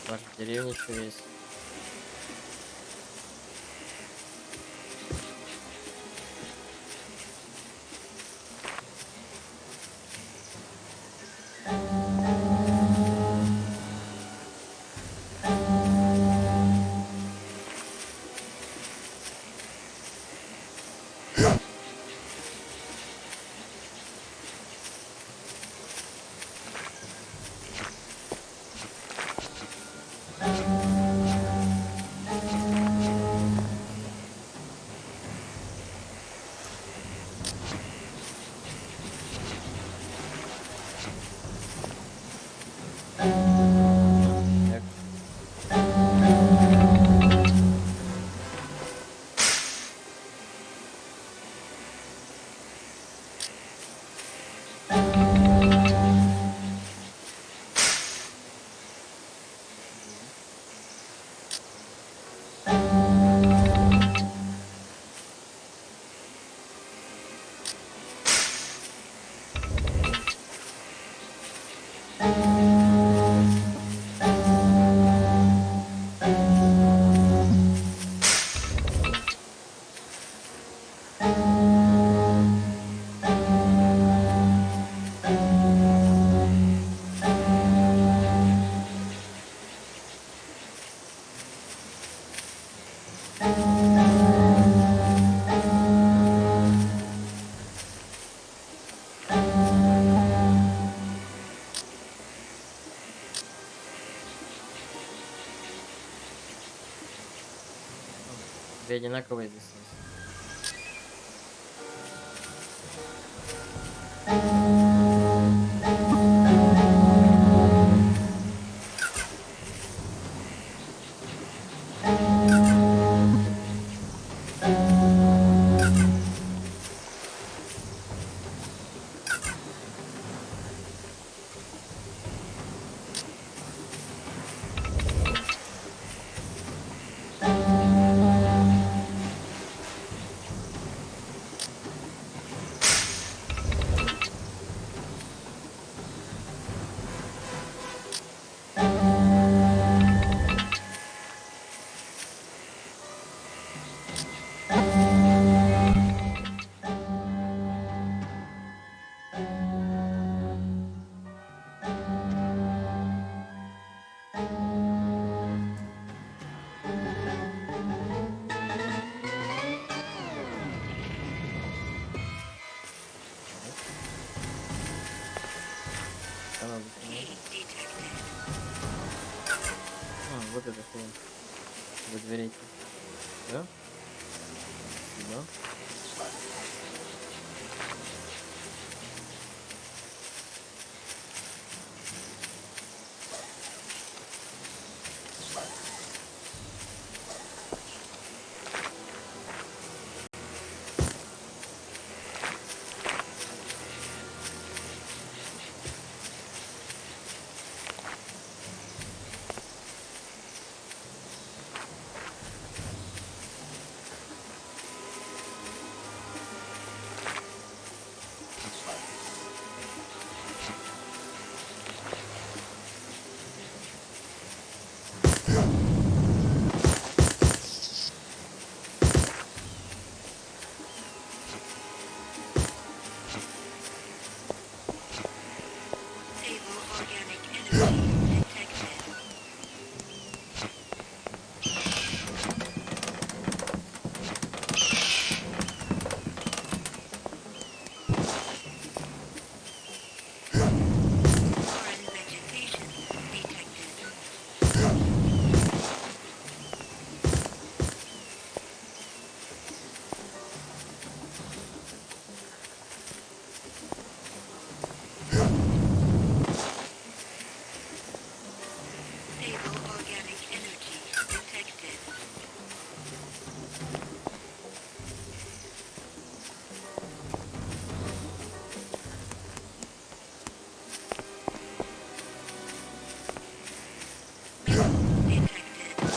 Ваша деревня еще есть. Две одинаковые здесь есть. Канал Key detected. вот это хрень. За дверей. Да? Спасибо. Stable organic energy detected. Foreign vegetation detected. Stable organic energy detected. Metal detected.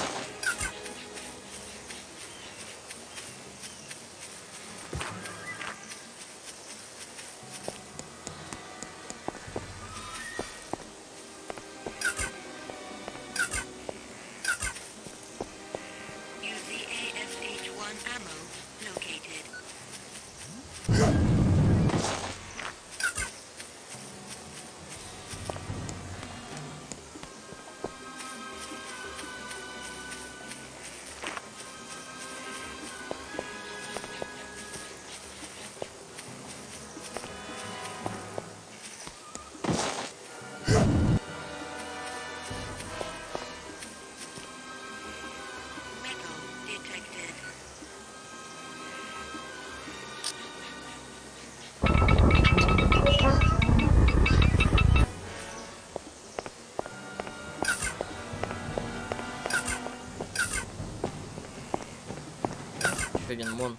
UZASH-1 ammo located. Metal detected. Еще один мон.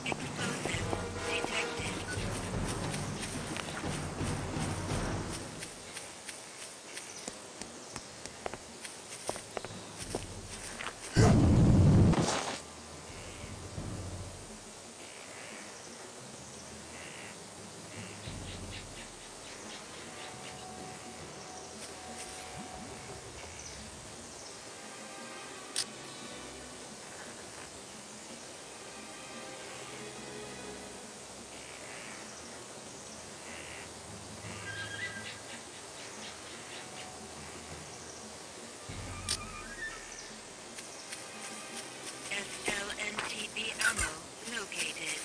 Explosive detected. SLNTB ammo located.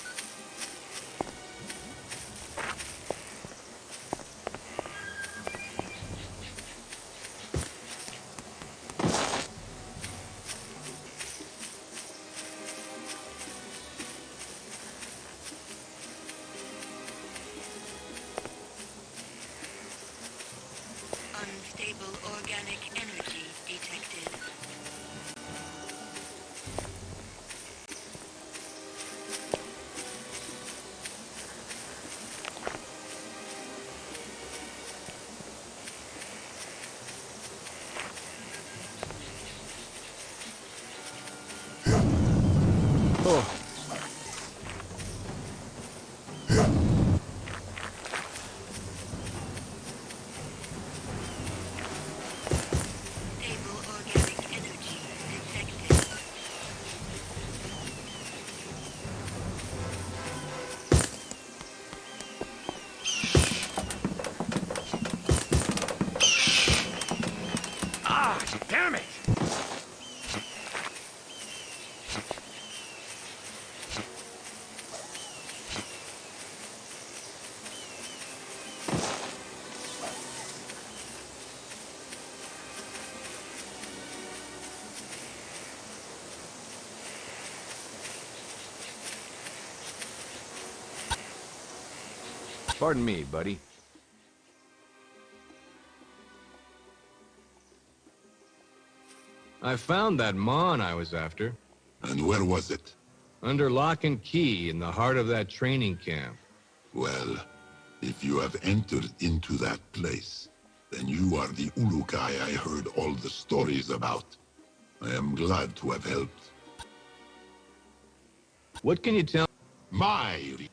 Unstable organic energy detected. Oh. Pardon me, buddy. I found that Mon I was after. And where was it? Under lock and key in the heart of that training camp. Well, if you have entered into that place, then you are the Ulukai I heard all the stories about. I am glad to have helped. What can you tell? My... Receiving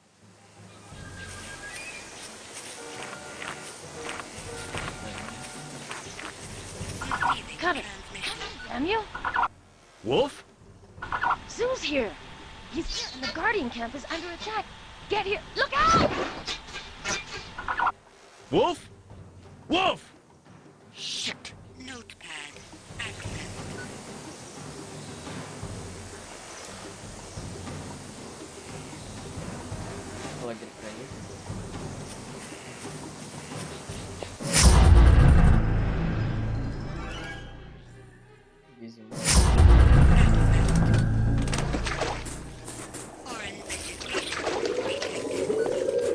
Cut it. transmission. Damn you! Wolf? Zoo's here! He's here and the Guardian camp is under attack! Get here! Look out! Wolf? Wolf! Shit! Notepad. Access. Лагерь хранит. Везем. Foreign vegetation detected.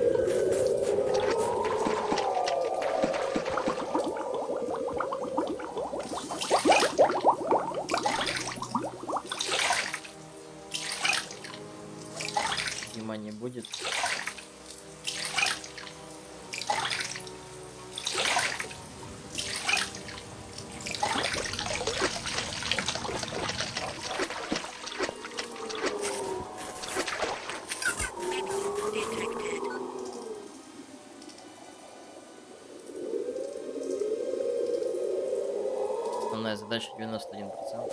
Зима не будет. Metal detected. Основная задача 91%.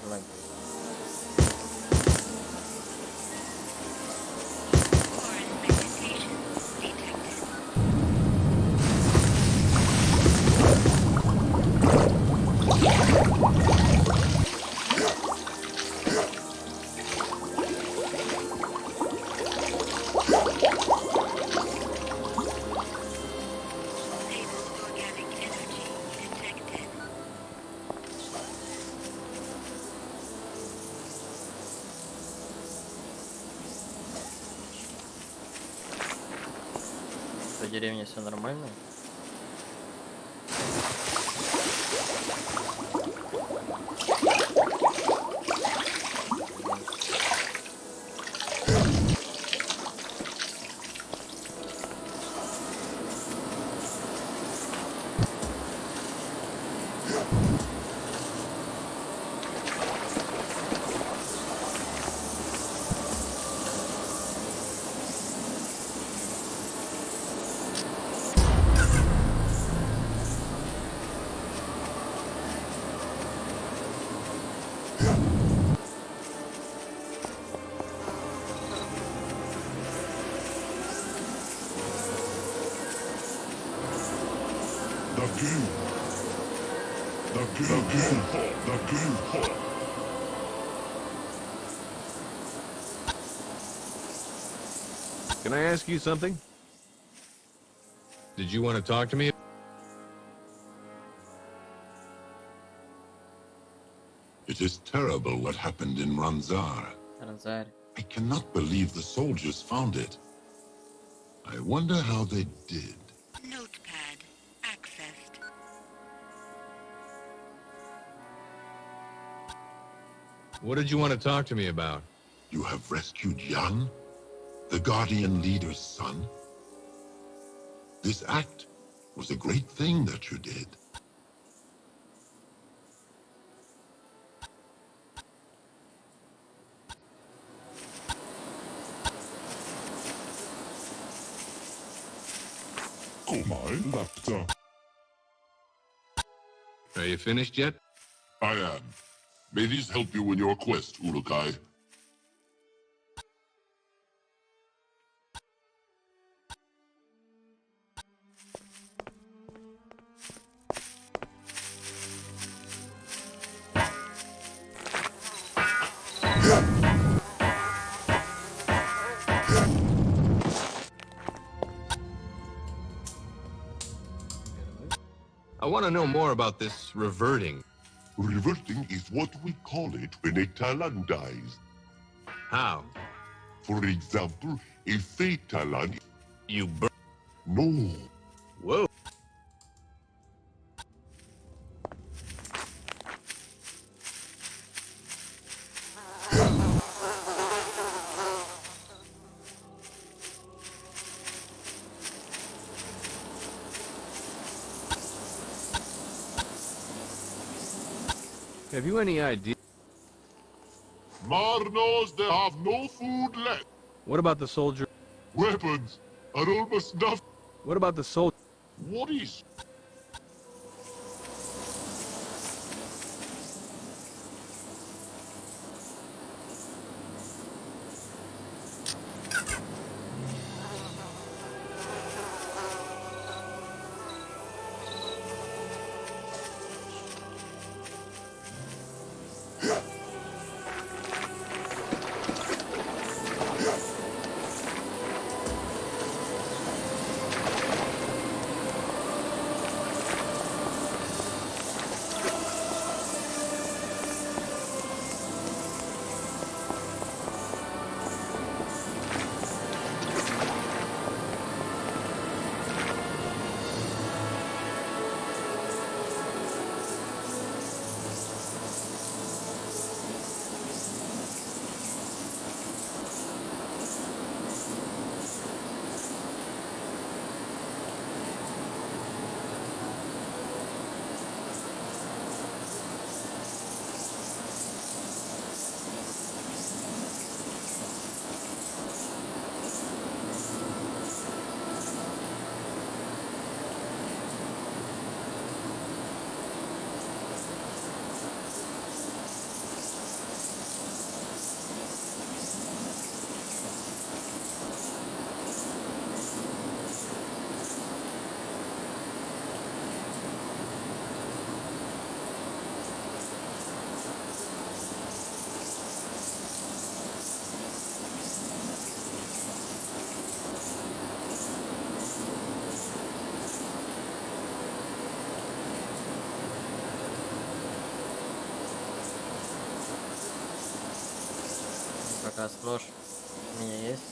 Лагерь. Foreign vegetation detected. Stable organic energy detected. В деревне все нормально? Can I ask you something? Did you want to talk to me? It is terrible what happened in Ranzar. Ранзарь. I cannot believe the soldiers found it. I wonder how they did. Notepad accessed. What did you want to talk to me about? You have rescued Jan, the Guardian leader's son. This act was a great thing that you did. Are you finished yet? I am. May these help you in your quest, Urukai. I want to know more about this reverting. Reverting is what we call it when a Talon dies. How? For example, a Fey Talon... You burn. No. Whoa. Have you any idea? Mar knows they have no food left. What about the soldier? Weapons are almost nothing. What about the soldier? What is... Пока спрос у меня есть.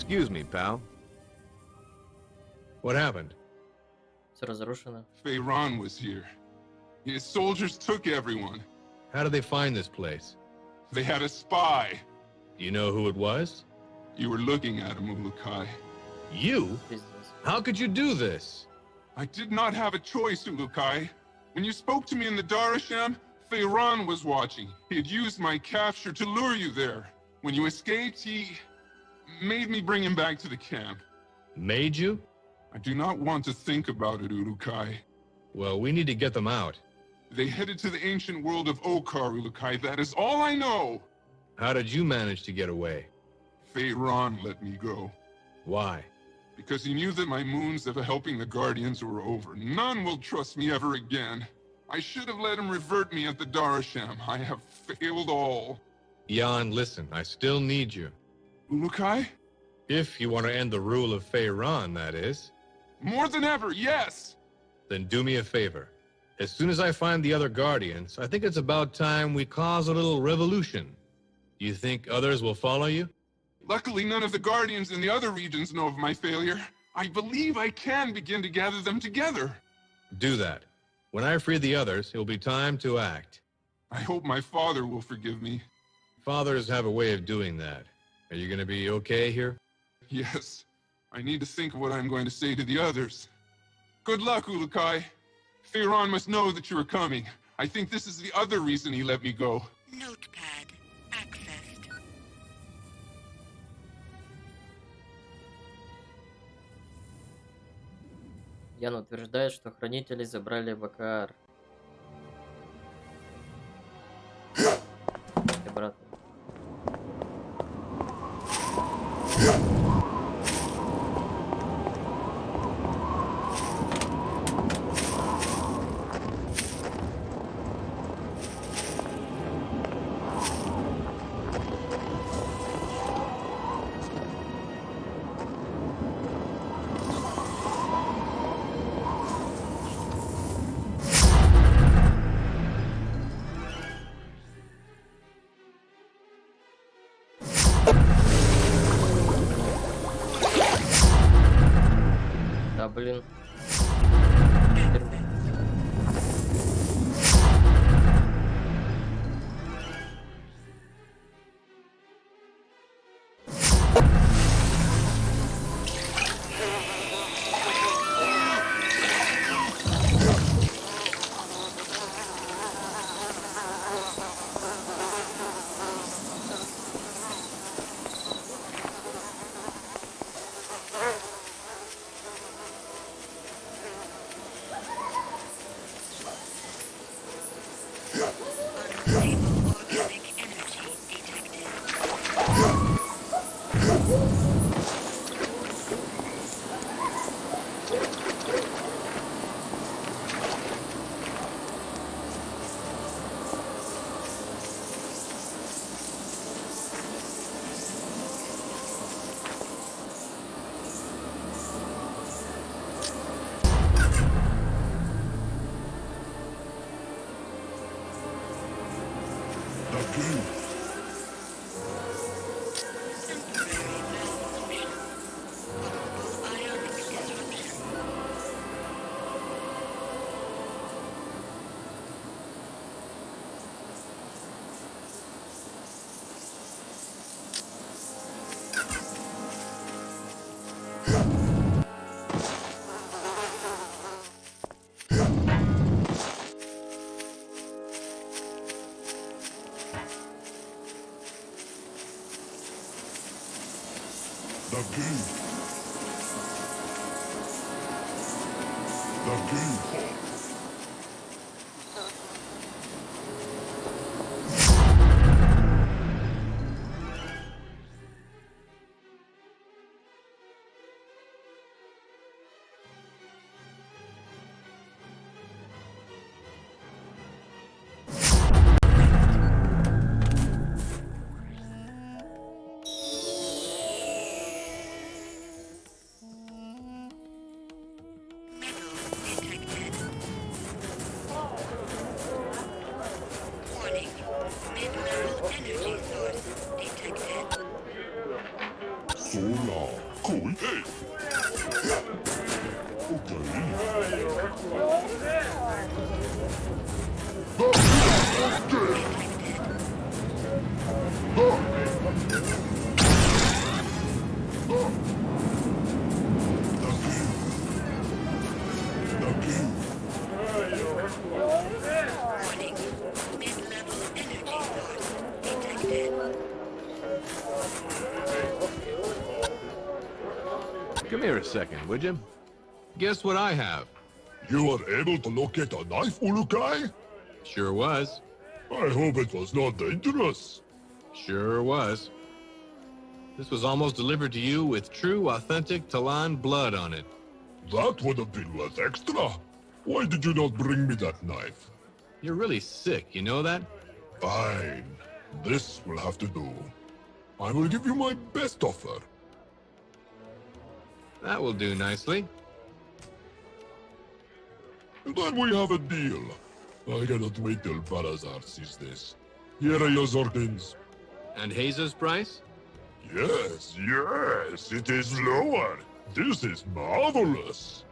Excuse me, pal. What happened? Все разрушено. Feyron was here. His soldiers took everyone. How did they find this place? They had a spy. Do you know who it was? You were looking at him, Ulukai. You? Пиздец. How could you do this? I did not have a choice, Ulukai. When you spoke to me in the Darasham, Feyron was watching. He had used my capture to lure you there. When you escaped, he made me bring him back to the camp. Made you? I do not want to think about it, Ulukai. Well, we need to get them out. They headed to the ancient world of Okar, Ulukai. That is all I know. How did you manage to get away? Feyron let me go. Why? Because he knew that my moons of helping the Guardians were over. None will trust me ever again. I should have let him revert me at the Darasham. I have failed all. Jan, listen, I still need you. Ulukai? If you want to end the rule of Feyron, that is. More than ever, yes! Then do me a favor. As soon as I find the other Guardians, I think it's about time we cause a little revolution. You think others will follow you? Luckily, none of the Guardians in the other regions know of my failure. I believe I can begin to gather them together. Do that. When I free the others, it'll be time to act. I hope my father will forgive me. Fathers have a way of doing that. Are you going to be okay here? Yes. I need to think of what I'm going to say to the others. Good luck, Ulukai. Feyron must know that you are coming. I think this is the other reason he let me go. Notepad accessed. Ян утверждает, что хранители забрали ВКР. Обратно. Да, блин. Unstable organic energy detected. Temporary malfunction. Possible ionic disruption. The game. The game hall. Warning. Mid-level energy source detected. Come here a second, would you? Guess what I have? You were able to locate a knife, Ulukai? Sure was. I hope it was not dangerous. Sure was. This was almost delivered to you with true, authentic Talan blood on it. That would have been worth extra. Why did you not bring me that knife? You're really sick, you know that? Fine. This will have to do. I will give you my best offer. That will do nicely. Then we have a deal. I cannot wait till Barazar sees this. Here are your Zorkins. And Haza's price? Yes, yes, it is lower. This is marvelous.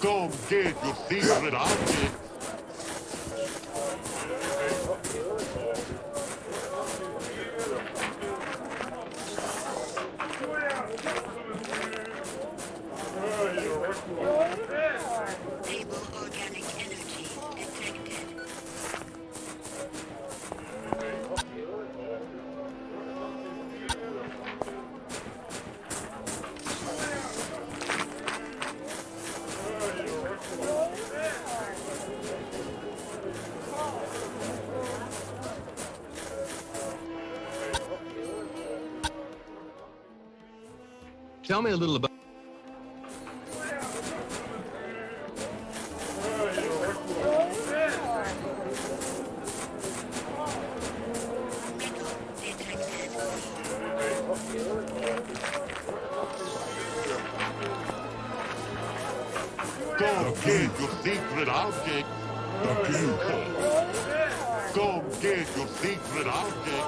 Come get your secret object. Stable organic energy detected. Tell me a little about... Come get your secret object. Come get your secret object.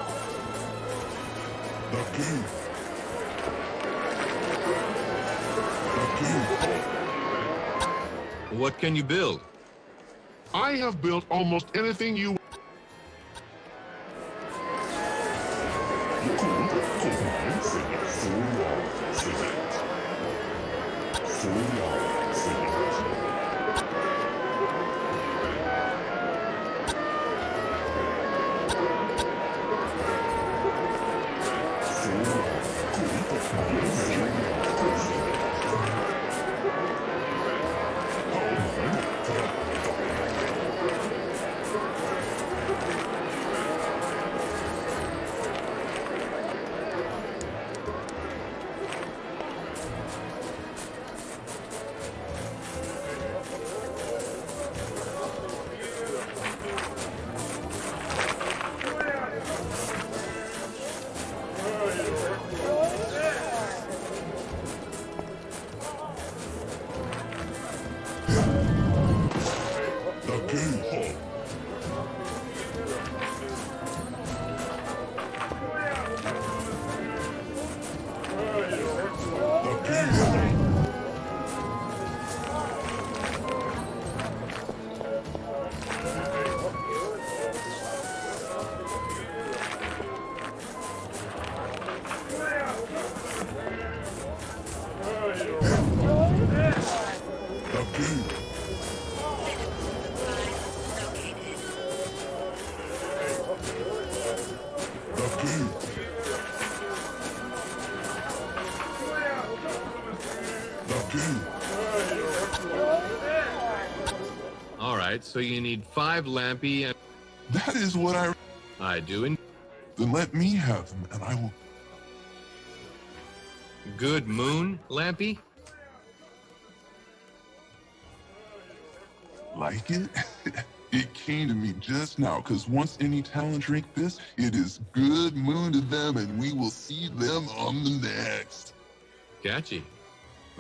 What can you build? I have built almost anything you... right, so you need 5 lampy and... That is what I do. Then let me have them, and I will... Good moon, lampy? Like it? It came to me just now, because once any talent drink this, it is good moon to them, and we will see them on the next. Catchy.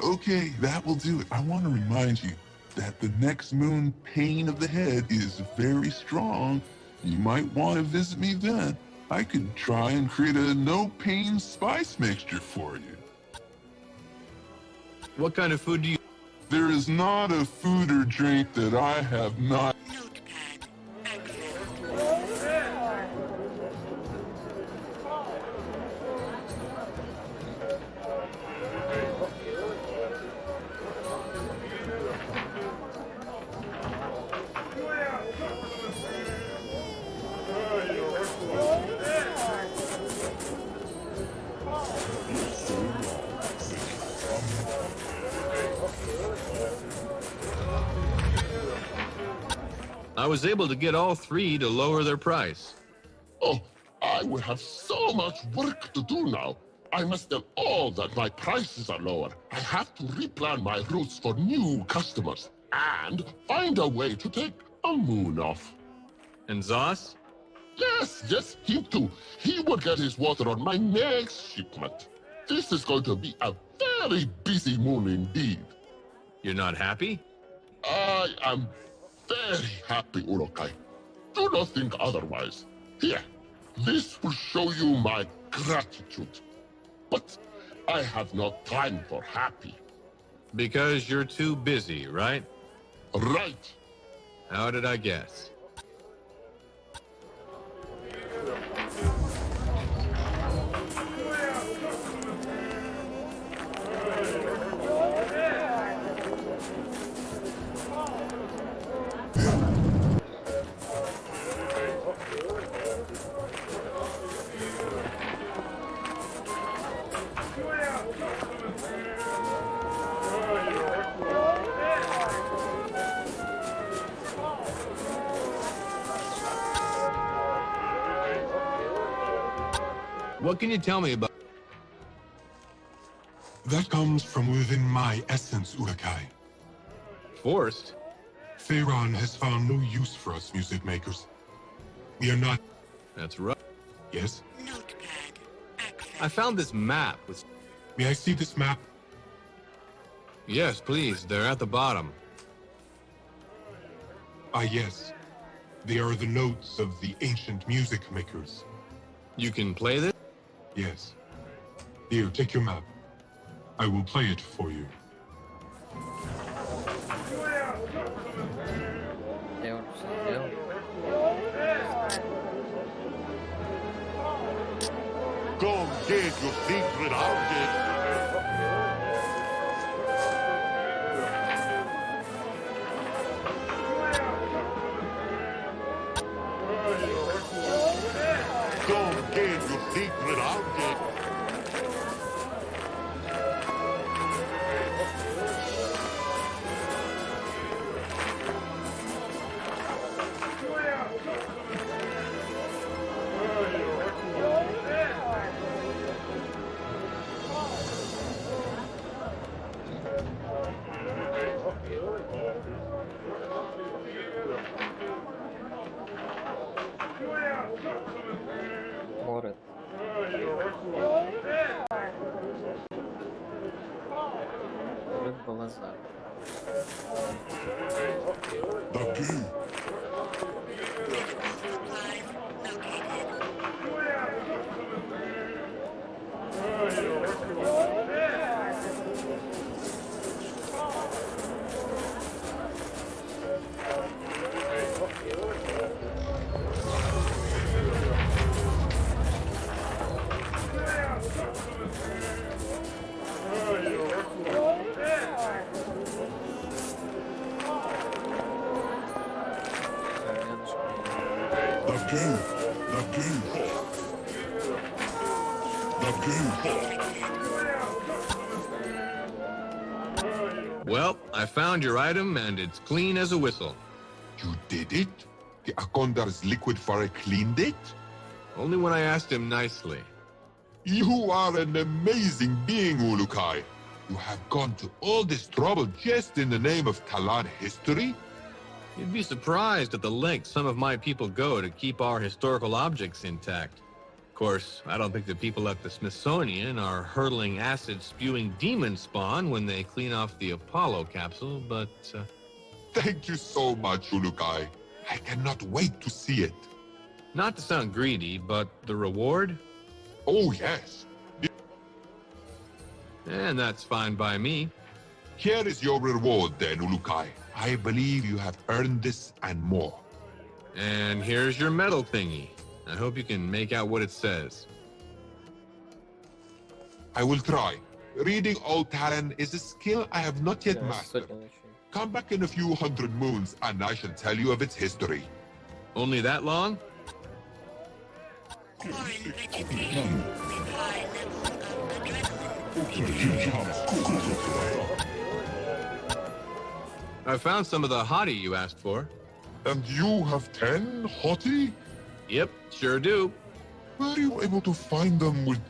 Okay, that will do it. I want to remind you that the next moon pain of the head is very strong. You might want to visit me then. I could try and create a no-pain spice mixture for you. What kind of food do you... There is not a food or drink that I have not... Notepad. Access. I was able to get all 3 to lower their price. Oh, I will have so much work to do now. I must tell all that my prices are lower. I have to replan my routes for new customers and find a way to take a moon off. And Zos? Yes, him too. He will get his water on my next shipment. This is going to be a very busy moon indeed. You're not happy? I am very happy, Urukai. Do not think otherwise. Here, this will show you my gratitude. But I have no time for happy. Because you're too busy, right? Right. How did I guess? What can you tell me about... That comes from within my essence, Urukai. Forced? Pharaon has found no use for us music makers. We are not... That's right. Yes? Notepad. Access. I found this map with... May I see this map? Yes, please. They're at the bottom. Ah, yes. They are the notes of the ancient music makers. You can play this? Yes. Here, take your map. I will play it for you. Я уже всё сделал. Go get your secret object. Go get your secret object. Город. Рыболоза. The key. Supplies located. The key. The key. The key. Well, I found your item, and it's clean as a whistle. You did it? The Akondar's liquid fire cleaned it? Only when I asked him nicely. You are an amazing being, Ulukai. You have gone to all this trouble just in the name of Talan history? You'd be surprised at the lengths some of my people go to keep our historical objects intact. Of course, I don't think the people at the Smithsonian are hurling acid-spewing demon spawn when they clean off the Apollo capsule, but... Thank you so much, Ulukai. I cannot wait to see it. Not to sound greedy, but the reward? Oh, yes. And that's fine by me. Here is your reward then, Ulukai. I believe you have earned this and more. And here's your medal thingy. I hope you can make out what it says. I will try. Reading Old Talon is a skill I have not yet mastered. Come back in a few hundred moons and I shall tell you of its history. Only that long? Foreign vegetation with high levels of adrenaline. I found some of the hottie you asked for. And you have 10 hottie? Yep, sure do. Were you able to find them with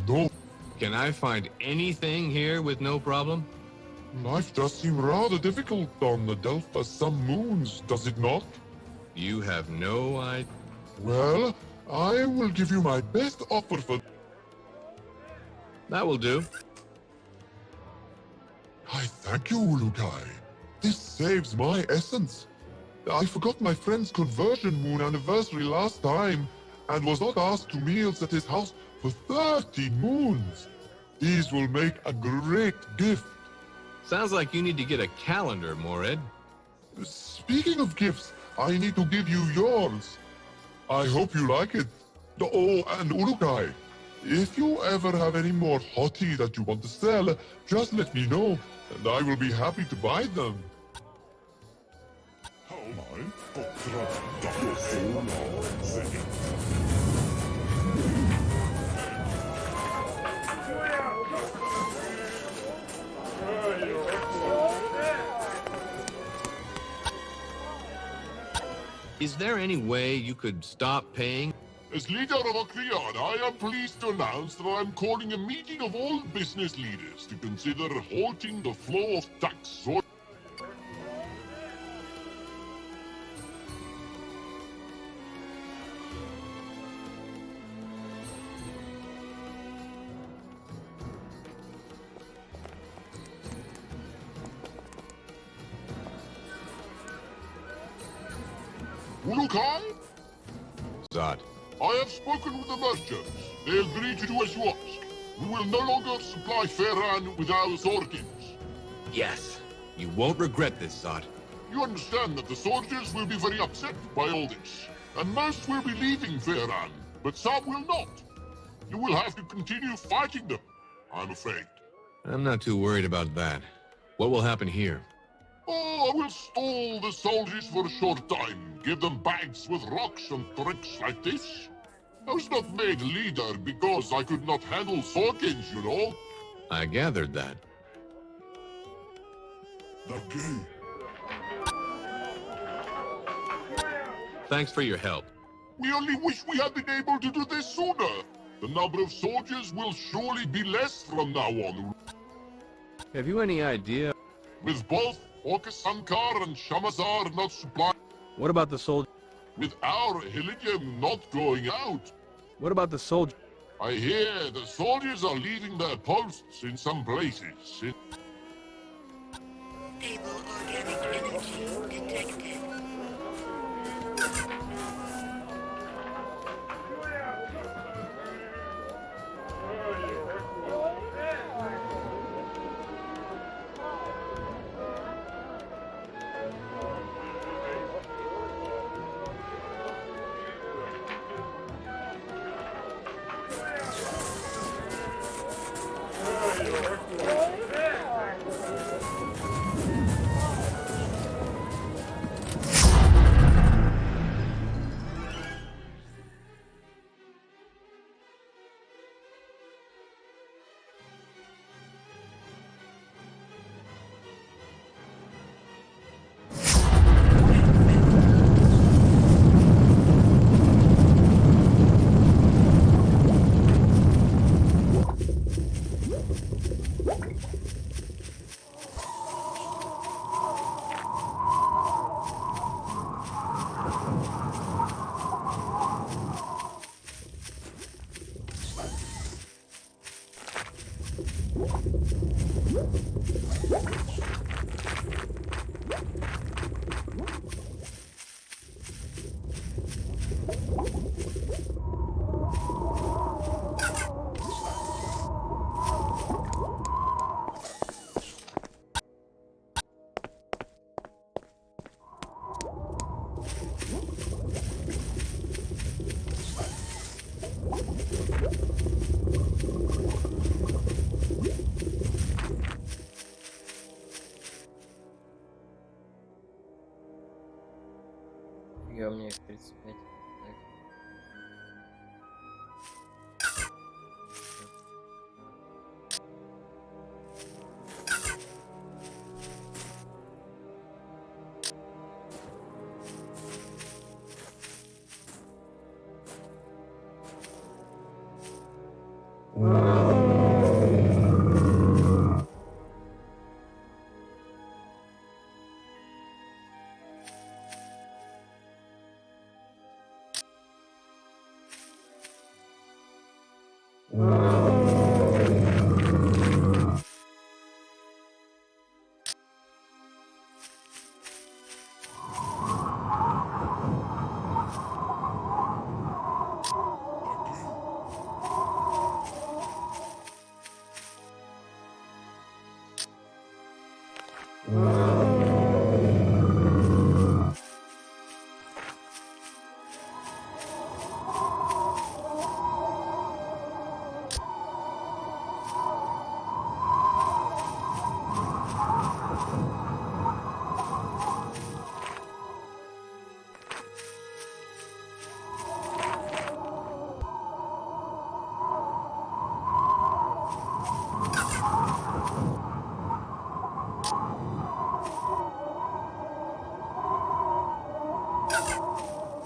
no... Can I find anything here with no problem? Life does seem rather difficult on the Delpha some moons, does it not? You have no idea. Well, I will give you my best offer for... That will do. I thank you, Ulukai. This saves my essence. I forgot my friend's conversion moon anniversary last time and was not asked to meals at his house for 30 moons. These will make a great gift. Sounds like you need to get a calendar, Mored. Speaking of gifts, I need to give you yours. I hope you like it. Oh, and Ulukai, if you ever have any more hottie that you want to sell, just let me know, and I will be happy to buy them. Is there any way you could stop paying? As leader of Akrian, I am pleased to announce that I am calling a meeting of all business leaders to consider halting the flow of tax. Ulukai? Zod. I have spoken with the merchants. They agree to do as you ask. We will no longer supply Ferran with our Zorkins. Yes. You won't regret this, Zod. You understand that the soldiers will be very upset by all this, and most will be leaving Ferran, but some will not. You will have to continue fighting them, I'm afraid. I'm not too worried about that. What will happen here? Oh, I will stall the soldiers for a short time, give them bags with rocks and tricks like this. I was not made leader because I could not handle Zorkins, you know. I gathered that. Thanks for your help. We only wish we had been able to do this sooner. The number of soldiers will surely be less from now on. Have you any idea? With both Orkasankar and Shamazar not supplied. What about the soldier? With our Helidium not going out. What about the soldier? I hear the soldiers are leaving their posts in some places. Stable organic energy detected. 35. Так.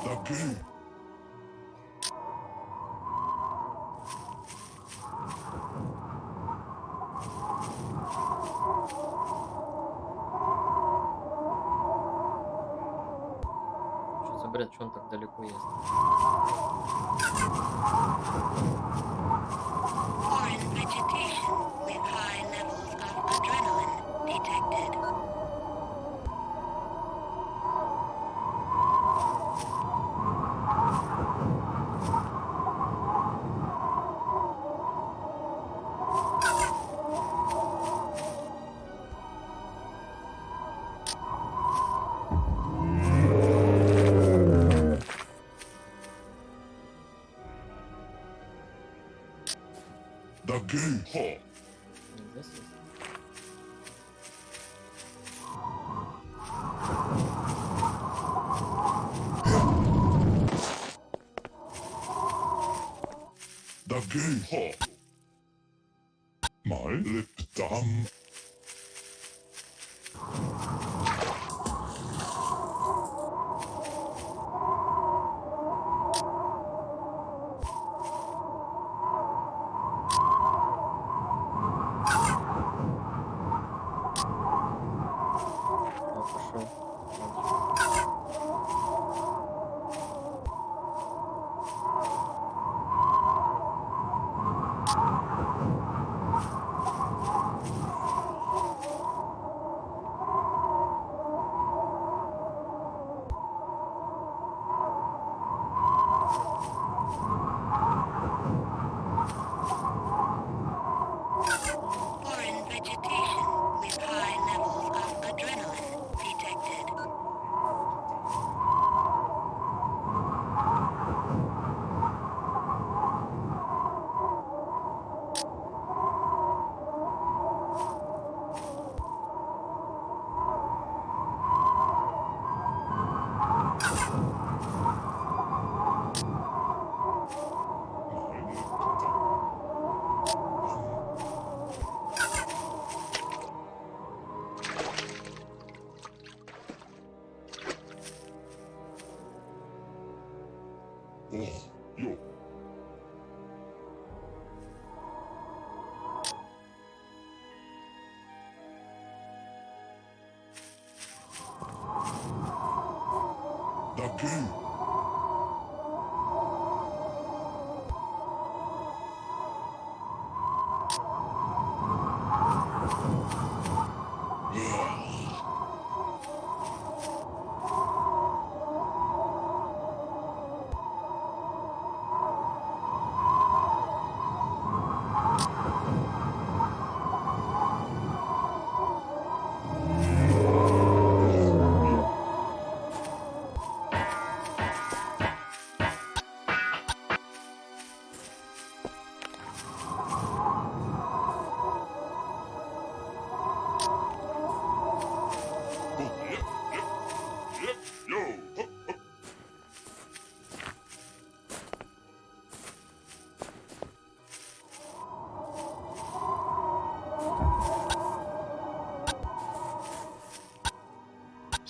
The key. Что за бред, что он так далеко есть? Foreign vegetation with high levels of adrenaline detected. The key. Huh. Здесь есть. The key. Huh. My lip dumb. О, пошел. Foreign vegetation with high levels of adrenaline detected. Oh, yo. The key.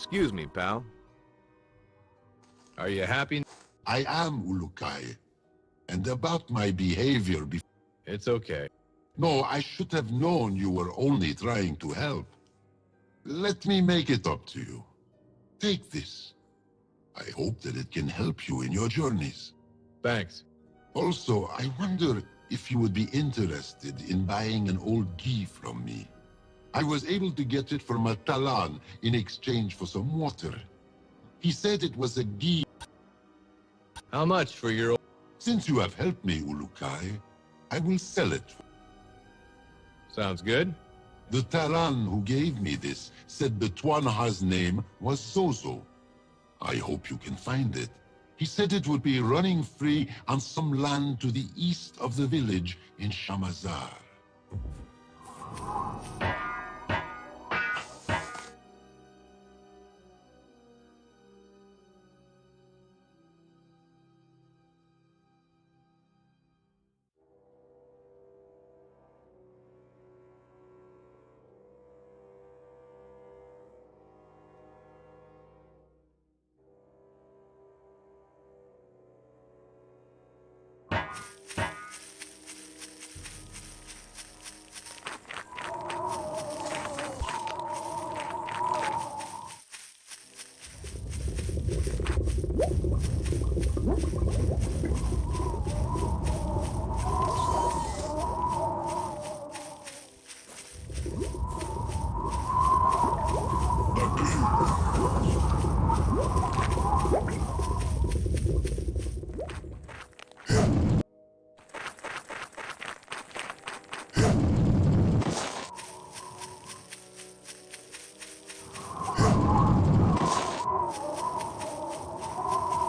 Excuse me, pal. Are you happy? I am Ulukai. And about my behavior before... It's okay. No, I should have known you were only trying to help. Let me make it up to you. Take this. I hope that it can help you in your journeys. Thanks. Also, I wonder if you would be interested in buying an old gi from me. I was able to get it from a Talan in exchange for some water. He said it was a gi. How much for your... Since you have helped me, Ulukai, I will sell it. Sounds good. The Talan who gave me this said the Tuanha's name was Zozo. I hope you can find it. He said it would be running free on some land to the east of the village in Shamazar.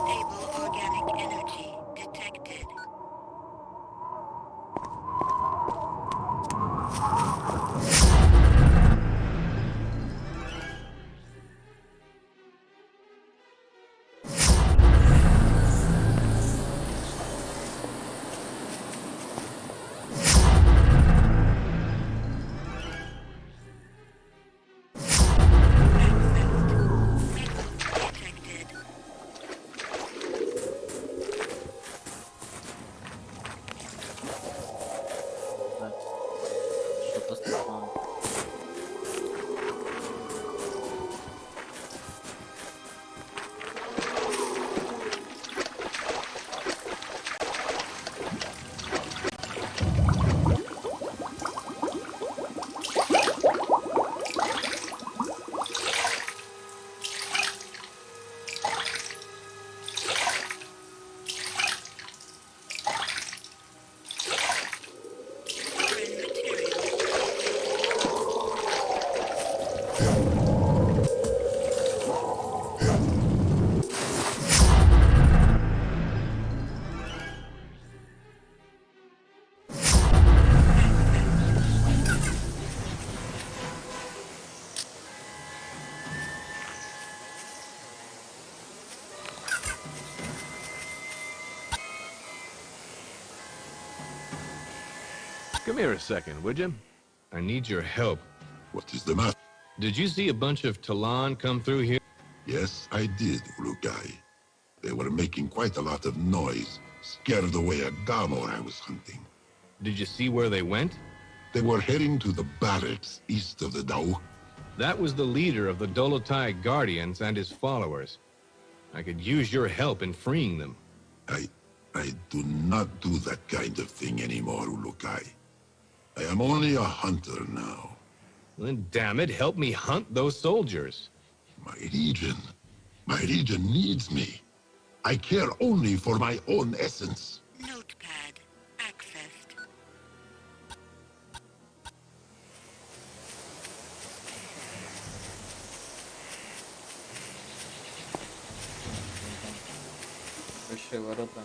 Stable organic energy detected. Detected. Да. Что-то странное. Foreign material detected. Come here a second, would you? I need your help. What is the matter? Did you see a bunch of Talon come through here? Yes, I did, Ulukai. They were making quite a lot of noise, scared away a Gamor I was hunting. Did you see where they went? They were heading to the barracks east of the Dao. That was the leader of the Dolotai Guardians and his followers. I could use your help in freeing them. I do not do that kind of thing anymore, Ulukai. I am only a hunter now. Then damn it, help me hunt those soldiers. My region needs me. I care only for my own essence. Notepad accessed. Большие ворота.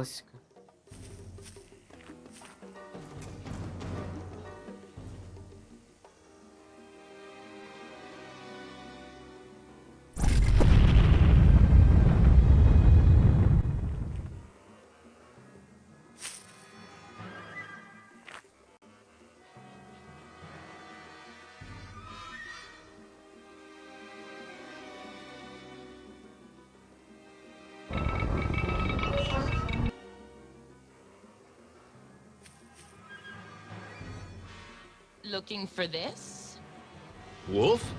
классика. Looking for this? Wolf?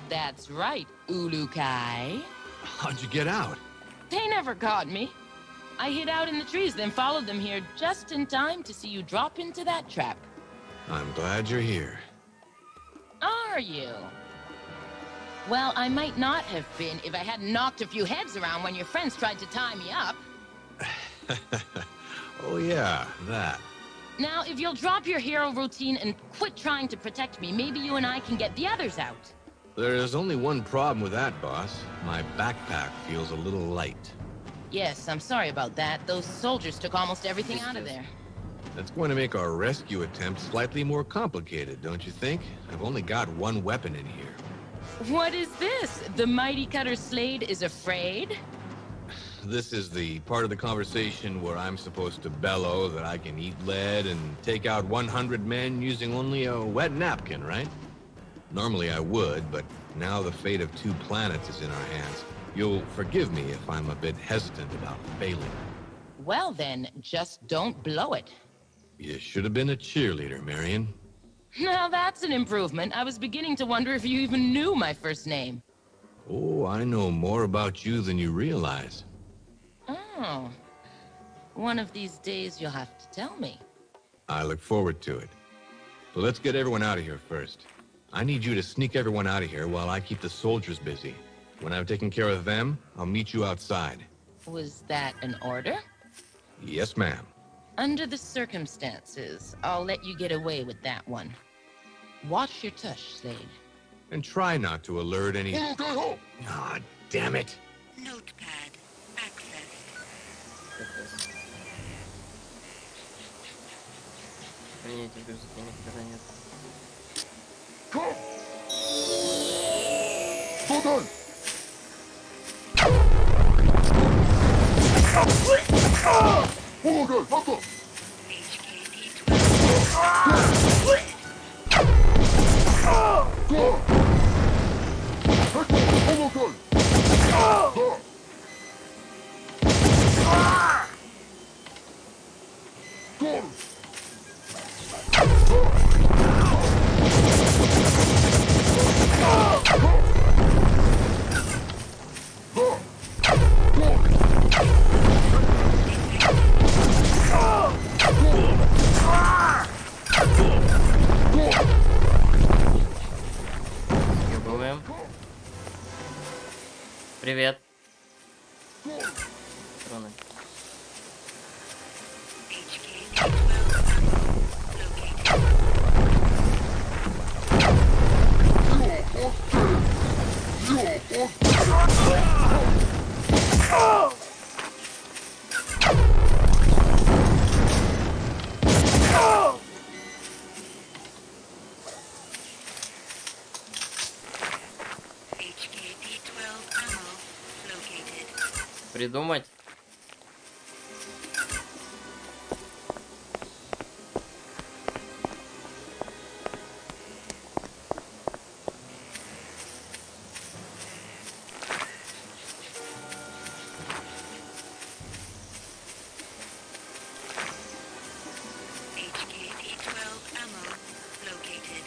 That's right, Ulukai. How'd you get out? They never caught me. I hid out in the trees, then followed them here just in time to see you drop into that trap. I'm glad you're here. Are you? Well, I might not have been if I hadn't knocked a few heads around when your friends tried to tie me up. Oh yeah, that. Now, if you'll drop your hero routine and quit trying to protect me, maybe you and I can get the others out. There's only one problem with that, boss. My backpack feels a little light. Yes, I'm sorry about that. Those soldiers took almost everything out of there. That's going to make our rescue attempt slightly more complicated, don't you think? I've only got one weapon in here. What is this? The mighty cutter Slade is afraid? This is the part of the conversation where I'm supposed to bellow that I can eat lead and take out 100 men using only a wet napkin, right? Normally I would, but now the fate of 2 planets is in our hands. You'll forgive me if I'm a bit hesitant about failing. Well then, just don't blow it. You should have been a cheerleader, Marion. Now that's an improvement. I was beginning to wonder if you even knew my first name. Oh, I know more about you than you realize. Oh. One of these days you'll have to tell me. I look forward to it. But let's get everyone out of here first. I need you to sneak everyone out of here while I keep the soldiers busy. When I've taken care of them, I'll meet you outside. Was that an order? Yes, ma'am. Under the circumstances, I'll let you get away with that one. Watch your tush, Slade. And try not to alert any... Go! Ah, damn it. Notepad. Accessed. Мне этих друзей никогда нет. Come! Go done! Hold on, hold on! HKD 12. Go! Hold on! Go! Go! Съебываем. Привет. Патроны. HKD 12 ammo located. Придумать. HKD 12 ammo located.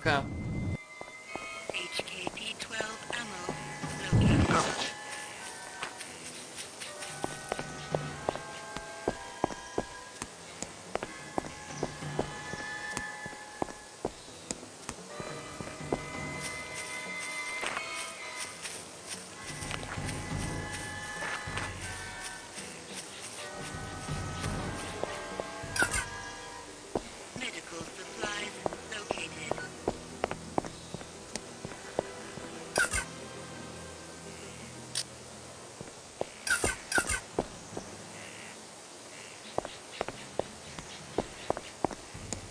Пока. HKD-12 ammo located. Medical supplies located.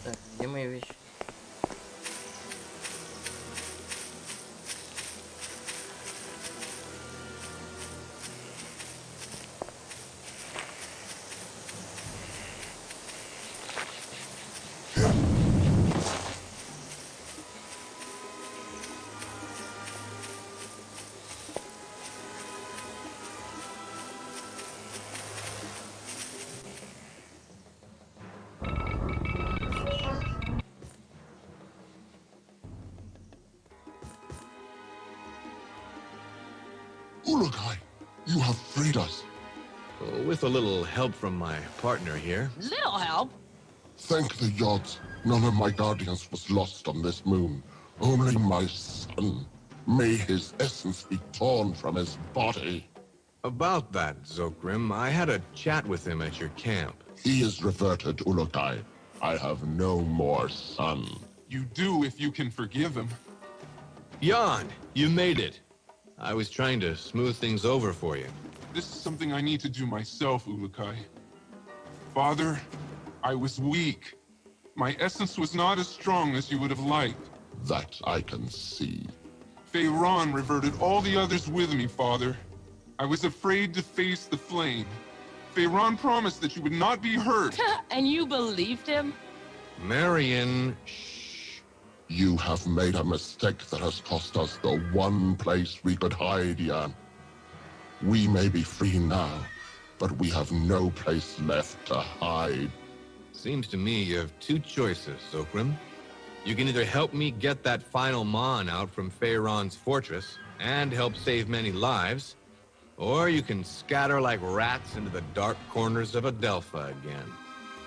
Так, где мои вещи? Ulukai, you have freed us. With a little help from my partner here. Little help? Thank the Yods. None of my guardians was lost on this moon. Only my son. May his essence be torn from his body. About that, Zokrim, I had a chat with him at your camp. He is reverted, Ulukai. I have no more son. You do if you can forgive him. Jan, you made it. I was trying to smooth things over for you. This is something I need to do myself, Ulukai. Father, I was weak. My essence was not as strong as you would have liked. That I can see. Feyron reverted all the others with me, Father. I was afraid to face the flame. Feyron promised that you would not be hurt. And you believed him? Marion, shh. You have made a mistake that has cost us the one place we could hide, Jan. We may be free now, but we have no place left to hide. Seems to me you have two choices, Zokrim. You can either help me get that final Mon out from Feyron's fortress and help save many lives, or you can scatter like rats into the dark corners of Adelpha again.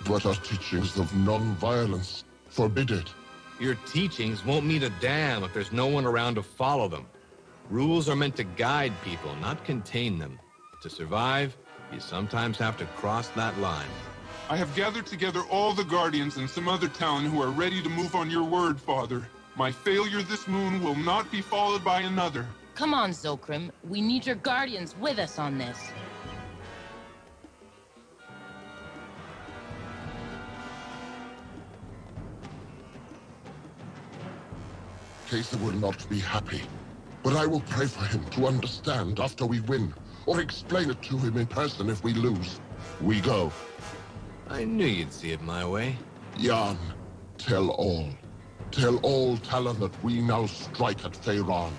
But our teachings of non-violence forbid it. Your teachings won't mean a damn if there's no one around to follow them. Rules are meant to guide people, not contain them. To survive, you sometimes have to cross that line. I have gathered together all the Guardians and some other Talon who are ready to move on your word, Father. My failure this moon will not be followed by another. Come on, Zokrim. We need your guardians with us on this. Kesa will not be happy, but I will pray for him to understand after we win, or explain it to him in person if we lose. We go. I knew you'd see it my way. Jan, tell all. Tell all Talon that we now strike at Feyron.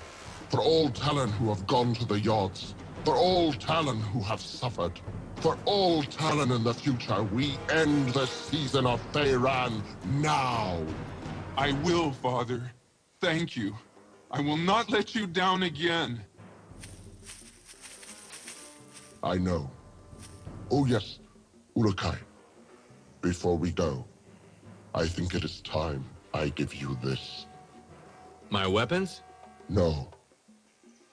For all Talon who have gone to the Yods. For all Talon who have suffered. For all Talon in the future, we end the season of Feyron now. I will, Father. Thank you. I will not let you down again. I know. Oh yes, Ulukai. Before we go, I think it is time I give you this. My weapons? No.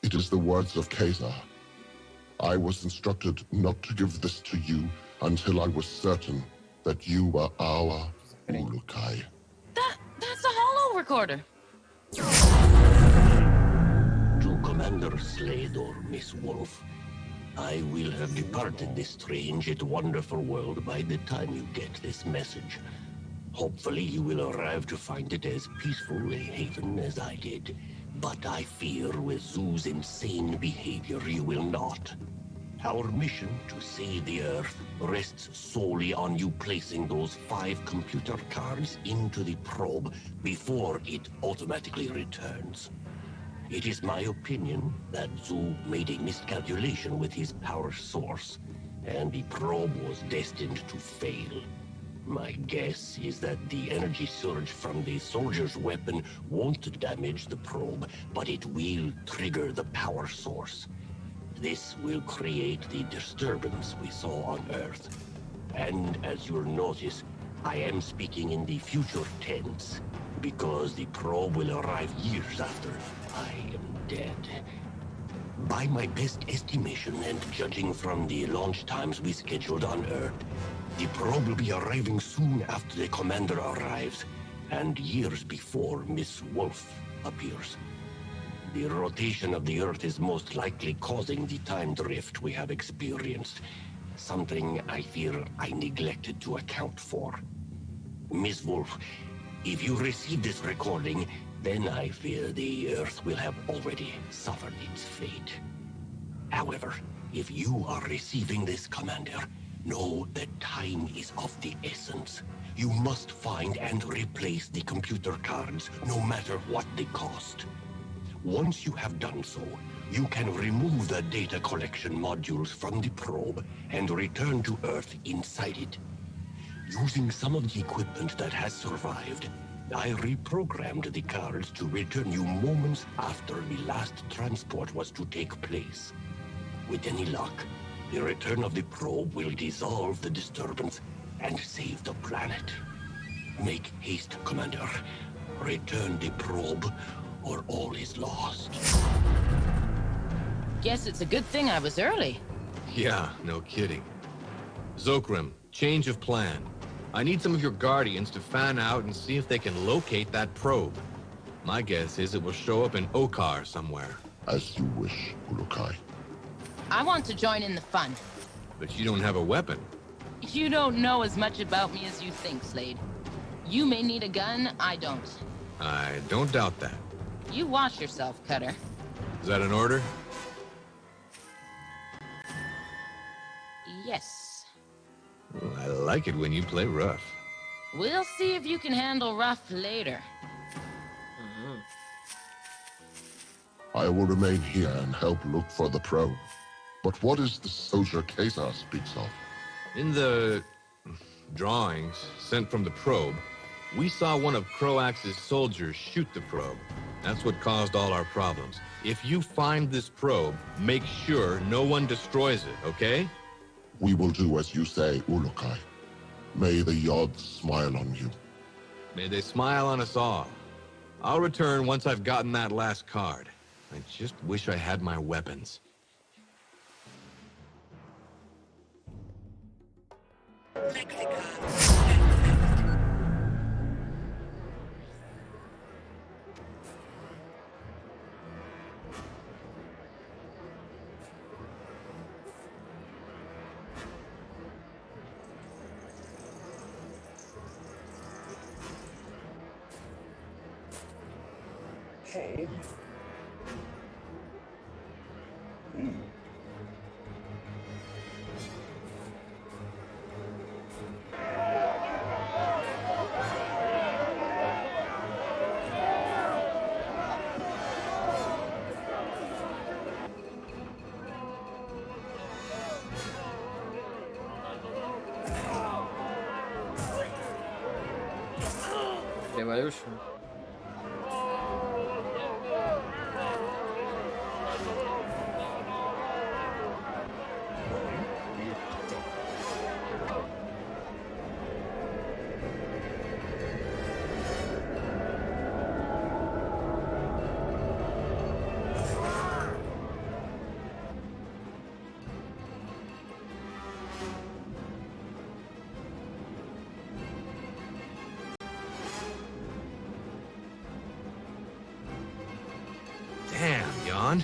It is the words of Kesa. I was instructed not to give this to you until I was certain that you were our Ulukai. That's a hollow recorder. To Commander Slade or Miss Wolf, I will have departed this strange yet wonderful world by the time you get this message. Hopefully you will arrive to find it as peaceful a haven as I did. But I fear with Zoo's insane behavior you will not. Our mission to save the Earth rests solely on you placing those 5 computer cards into the probe before it automatically returns. It is my opinion that Zoo made a miscalculation with his power source, and the probe was destined to fail. My guess is that the energy surge from the soldier's weapon won't damage the probe, but it will trigger the power source. This will create the disturbance we saw on Earth. And as you'll notice, I am speaking in the future tense, because the probe will arrive years after I am dead. By my best estimation, and judging from the launch times we scheduled on Earth, the probe will be arriving soon after the commander arrives, and years before Miss Wolf appears. The rotation of the Earth is most likely causing the time drift we have experienced, something I fear I neglected to account for. Miss Wolf, if you receive this recording, then I fear the Earth will have already suffered its fate. However, if you are receiving this, Commander, know that time is of the essence. You must find and replace the computer cards, no matter what the cost. Once you have done so, you can remove the data collection modules from the probe and return to Earth inside it. Using some of the equipment that has survived, I reprogrammed the cards to return you moments after the last transport was to take place. With any luck, the return of the probe will dissolve the disturbance and save the planet. Make haste, Commander. Return the probe, or all is lost. Guess it's a good thing I was early. Yeah, no kidding. Zokrim, change of plan. I need some of your guardians to fan out and see if they can locate that probe. My guess is it will show up in Okar somewhere. As you wish, Ulukai. I want to join in the fun. But you don't have a weapon. You don't know as much about me as you think, Slade. You may need a gun, I don't. I don't doubt that. You watch yourself, Cutter. Is that an order? Yes. Well, I like it when you play rough. We'll see if you can handle rough later. I will remain here and help look for the probe. But what is the soldier Kesar speaks of? In the drawings sent from the probe, we saw one of Croax's soldiers shoot the probe. That's what caused all our problems. If you find this probe, make sure no one destroys it, okay? We will do as you say, Ulukai. May the Yod smile on you. May they smile on us all. I'll return once I've gotten that last card. I just wish I had my weapons. Revolution. Damn, Jan.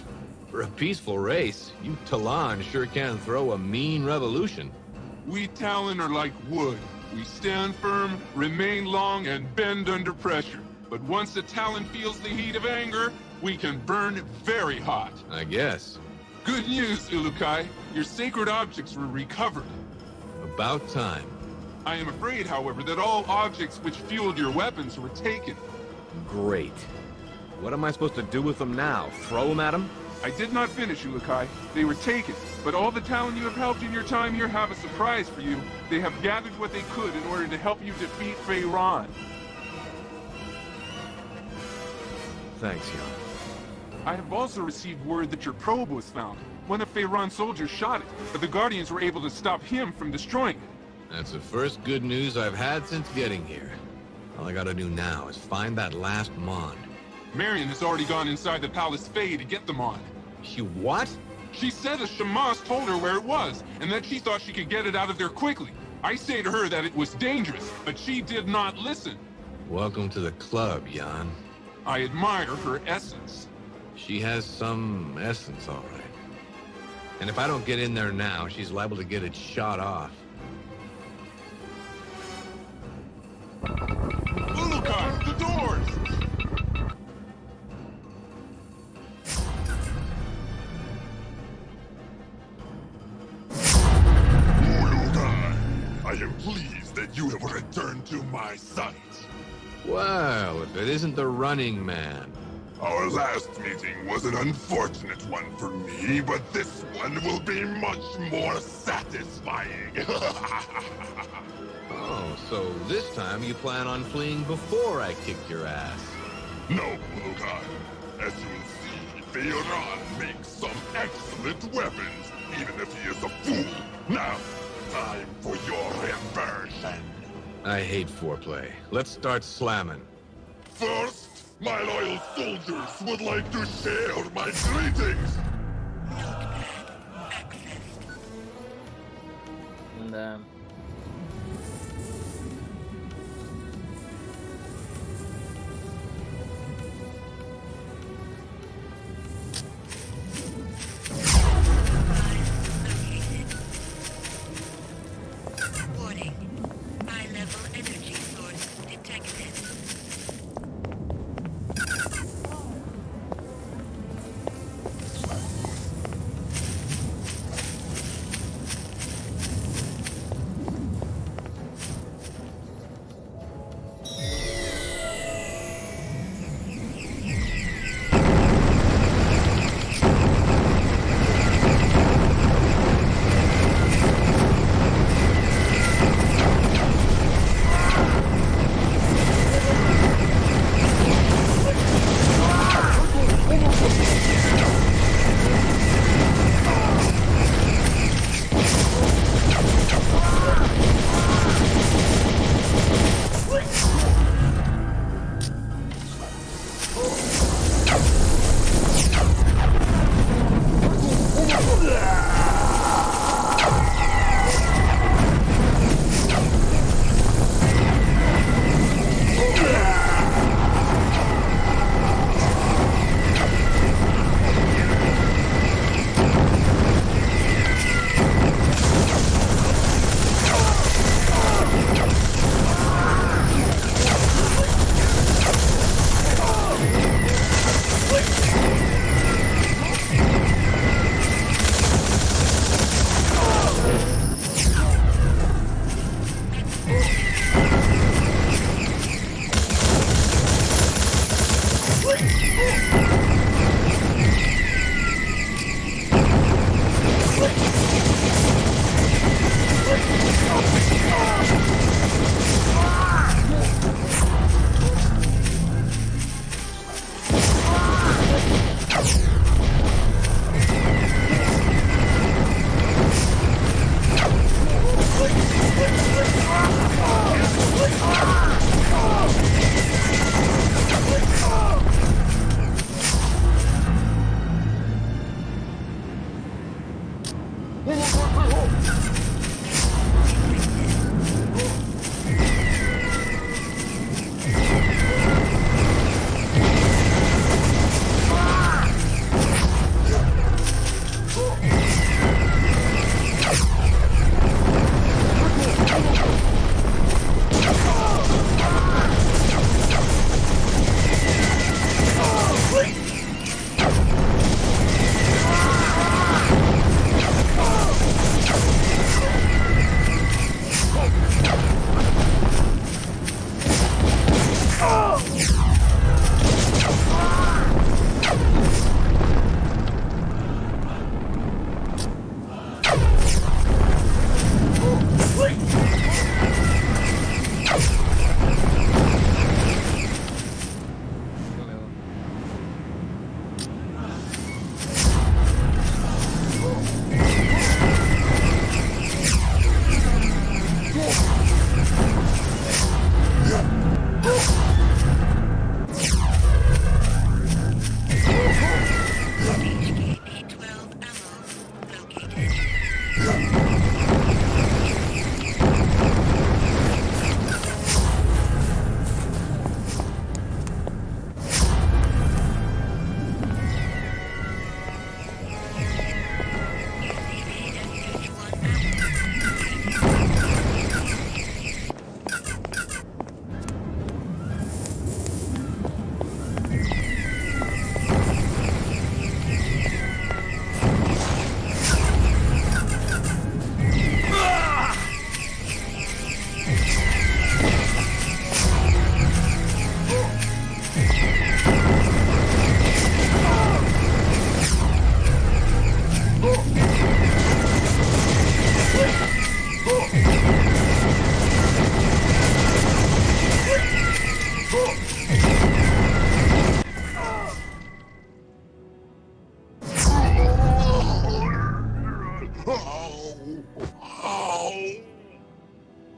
For a peaceful race, you Talon sure can throw a mean revolution. We Talon are like wood. We stand firm, remain long, and bend under pressure. But once the Talon feels the heat of anger, we can burn very hot. I guess. Good news, Ulukai. Your sacred objects were recovered. About time. I am afraid, however, that all objects which fueled your weapons were taken. Great. What am I supposed to do with them now? Throw them at him? I did not finish, Ulukai. They were taken, but all the Talon you have helped in your time here have a surprise for you. They have gathered what they could in order to help you defeat Feyran. Thanks, Jan. I have also received word that your probe was found. One of Feyran's soldiers shot it, but the Guardians were able to stop him from destroying it. That's the first good news I've had since getting here. All I gotta do now is find that last Mond. Marion has already gone inside the Palace Fae to get them on. She what? She said a Shamas told her where it was, and that she thought she could get it out of there quickly. I say to her that it was dangerous, but she did not listen. Welcome to the club, Jan. I admire her essence. She has some essence, all right. And if I don't get in there now, she's liable to get it shot off. Ulukai, the doors! Ulukai, I am pleased that you have returned to my sight. Well, if it isn't the Running Man. Our last meeting was an unfortunate one for me, but this one will be much more satisfying. Oh, so this time you plan on fleeing before I kick your ass? No, Ulukai. As you will see, Feyran makes some excellent weapons, even if he is a fool. Now, time for your reversion. I hate foreplay. Let's start slamming. First, my loyal soldiers would like to share my greetings. Да. Warning. High-level energy source detected.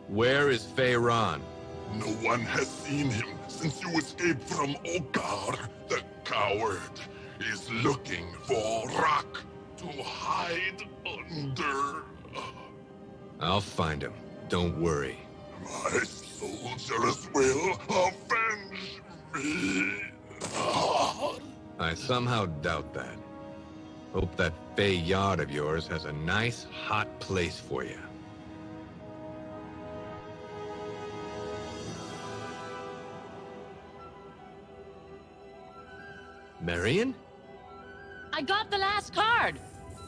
Where is Feyron? No one has seen him since you escaped from Okar. The coward is looking for rock to hide under. I'll find him. Don't worry. My soldiers will avenge me. I somehow doubt that. Hope that Fey yard of yours has a nice, hot place for you. Marion? I got the last card.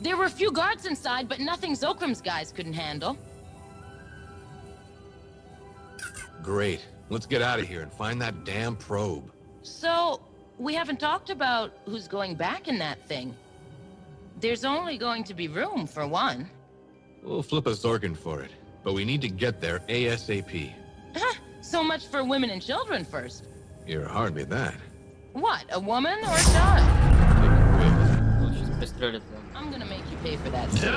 There were a few guards inside, but nothing Zokrim's guys couldn't handle. Great. Let's get out of here and find that damn probe. So, we haven't talked about who's going back in that thing. There's only going to be room for one. We'll flip a Zorkin for it, but we need to get there ASAP. So much for women and children first. You're hardly that. What, a woman or a child? Лучше пристрелить его. I'm gonna make you pay for that, Slade.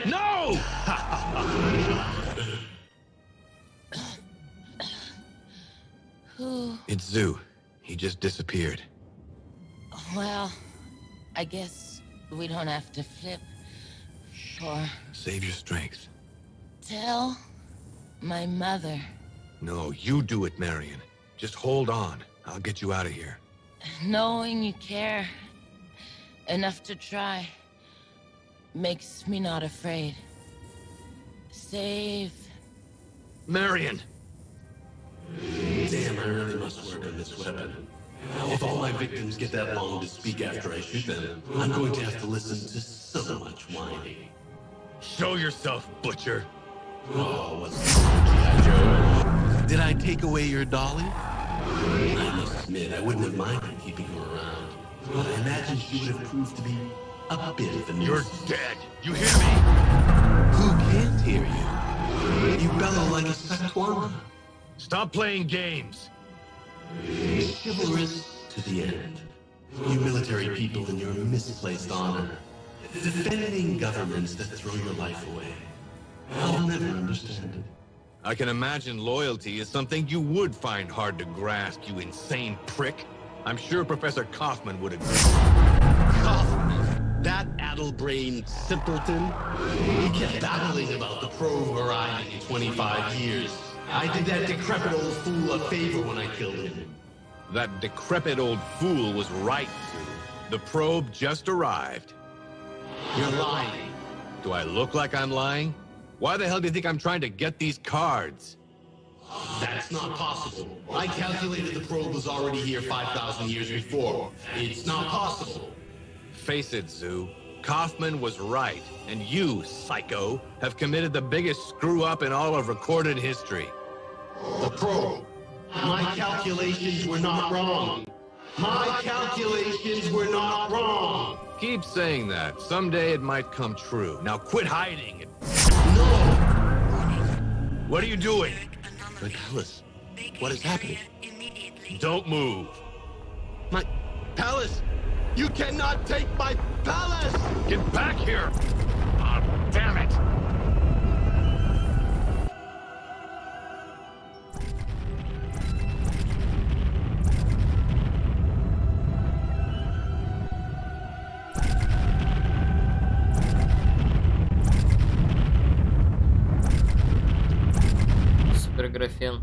No! It's Zoo. He just disappeared. Well, I guess we don't have to flip. Or Save your strength. tell my mother. No, you do it, Marion. Just hold on. I'll get you out of here. Knowing you care enough to try makes me not afraid. Save. Marion! Damn, I really must work on this weapon. If all my victims get that long to speak after I shoot them, I'm going to have to listen to so much whining. Show yourself, butcher! Oh, what's the G.I. Joe? Did I take away your dolly? I must admit, I wouldn't have minded keeping her around. But I imagine she would have proved to be a bit of a nuisance. You're dead! You hear me? Who can't hear you? You bellow like a Sakwana. Stop playing games! Chivalrous to the end. You military people and your misplaced honor. Defending governments that throw your life away. I'll never understand it. I can imagine loyalty is something you would find hard to grasp, you insane prick. I'm sure Professor Kaufman would agree. Kaufman, that addle-brained simpleton. He kept babbling about the probe arriving in 25 years. I did that decrepit old fool a favor when I killed him. That decrepit old fool was right, Sue. The probe just arrived. You're lying. Do I look like I'm lying? Why the hell do you think I'm trying to get these cards? That's not possible. I calculated the probe was already here 5,000 years before. It's not possible. Face it, Zoo. Kaufman was right, and you, psycho, have committed the biggest screw-up in all of recorded history. The Crow. My calculations were not wrong. My calculations were not wrong. Keep saying that. Someday it might come true. Now quit hiding. No! What are you doing? My palace. What is happening? Don't move. My palace! You cannot take my palace! Get back here! Ah, damn it! Суперграфен.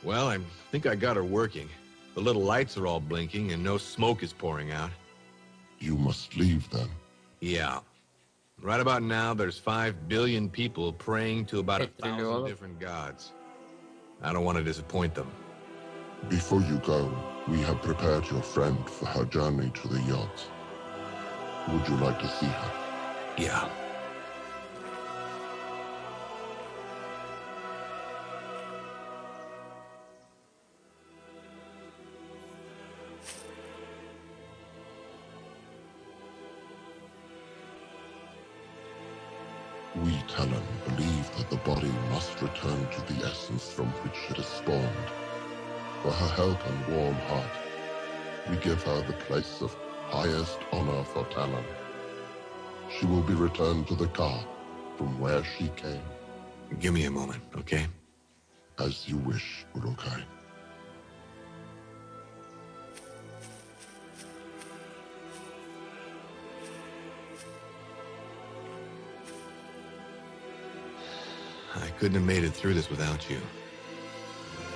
Well, I think I got her working. The little lights are all blinking and no smoke is pouring out. You must leave then. Yeah. Right about now, there's 5 billion people praying to about 1,000 different gods. I don't want to disappoint them. Before you go, we have prepared your friend for her journey to the yacht. Would you like to see her? Yeah. We, Talon, believe that the body must return to the essence from which it is spawned. For her help and warm heart, we give her the place of highest honor for Talon. She will be returned to the car from where she came. Give me a moment, okay? As you wish, Urukai. I couldn't have made it through this without you.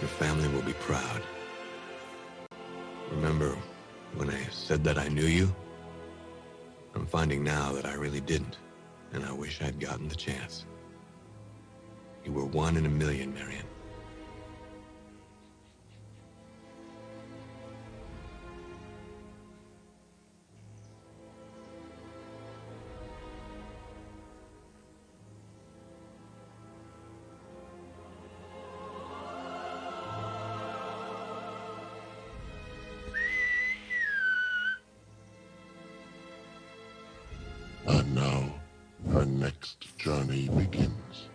Your family will be proud. Remember when I said that I knew you? I'm finding now that I really didn't, and I wish I'd gotten the chance. You were 1 in a million, Marion. And now, her next journey begins.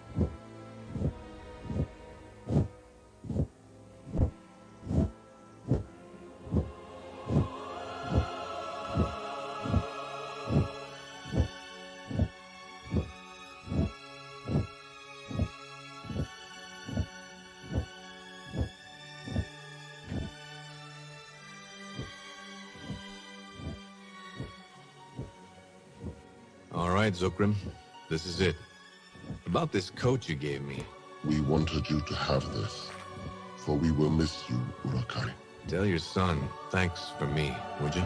All right, Zukrim. This is it. About this coat you gave me. We wanted you to have this, for we will miss you, Urukai. Tell your son thanks for me, would you?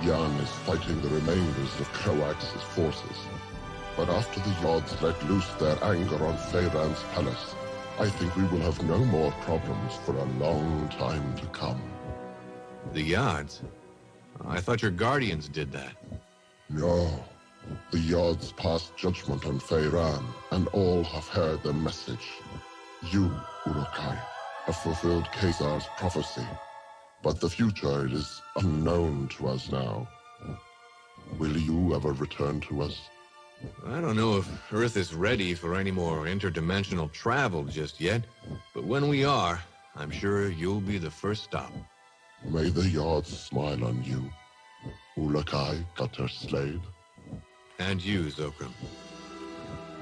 Jan is fighting the remainders of Croax's forces. But after the Yards let loose their anger on Feyran's palace, I think we will have no more problems for a long time to come. The Yards? I thought your guardians did that. No, The Yards passed judgment on Feyran, and all have heard the message. You, Urukai, have fulfilled Caesar's prophecy, but the future is unknown to us now. Will you ever return to us? I don't know if Earth is ready for any more interdimensional travel just yet, but when we are, I'm sure you'll be the first stop. May the Yards smile on you, Urukai Gutter Slade. And you, Zokram.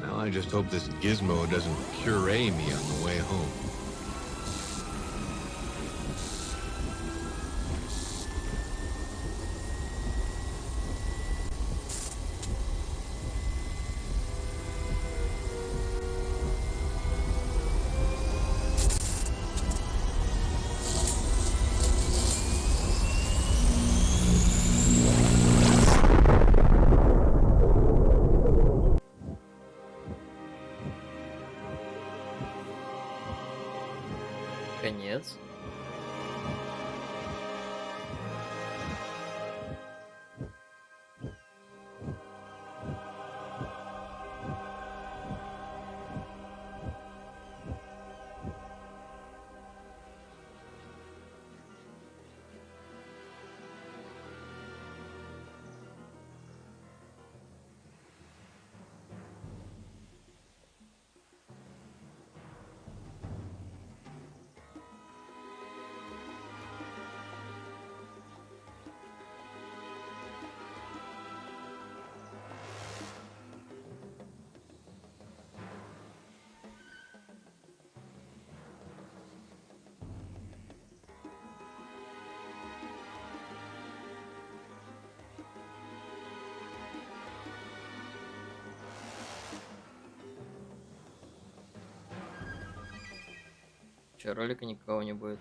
Now I just hope this gizmo doesn't puree me on the way home. Конец. Че, ролика никого не будет.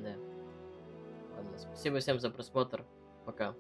Да. Ладно, спасибо всем за просмотр. Пока.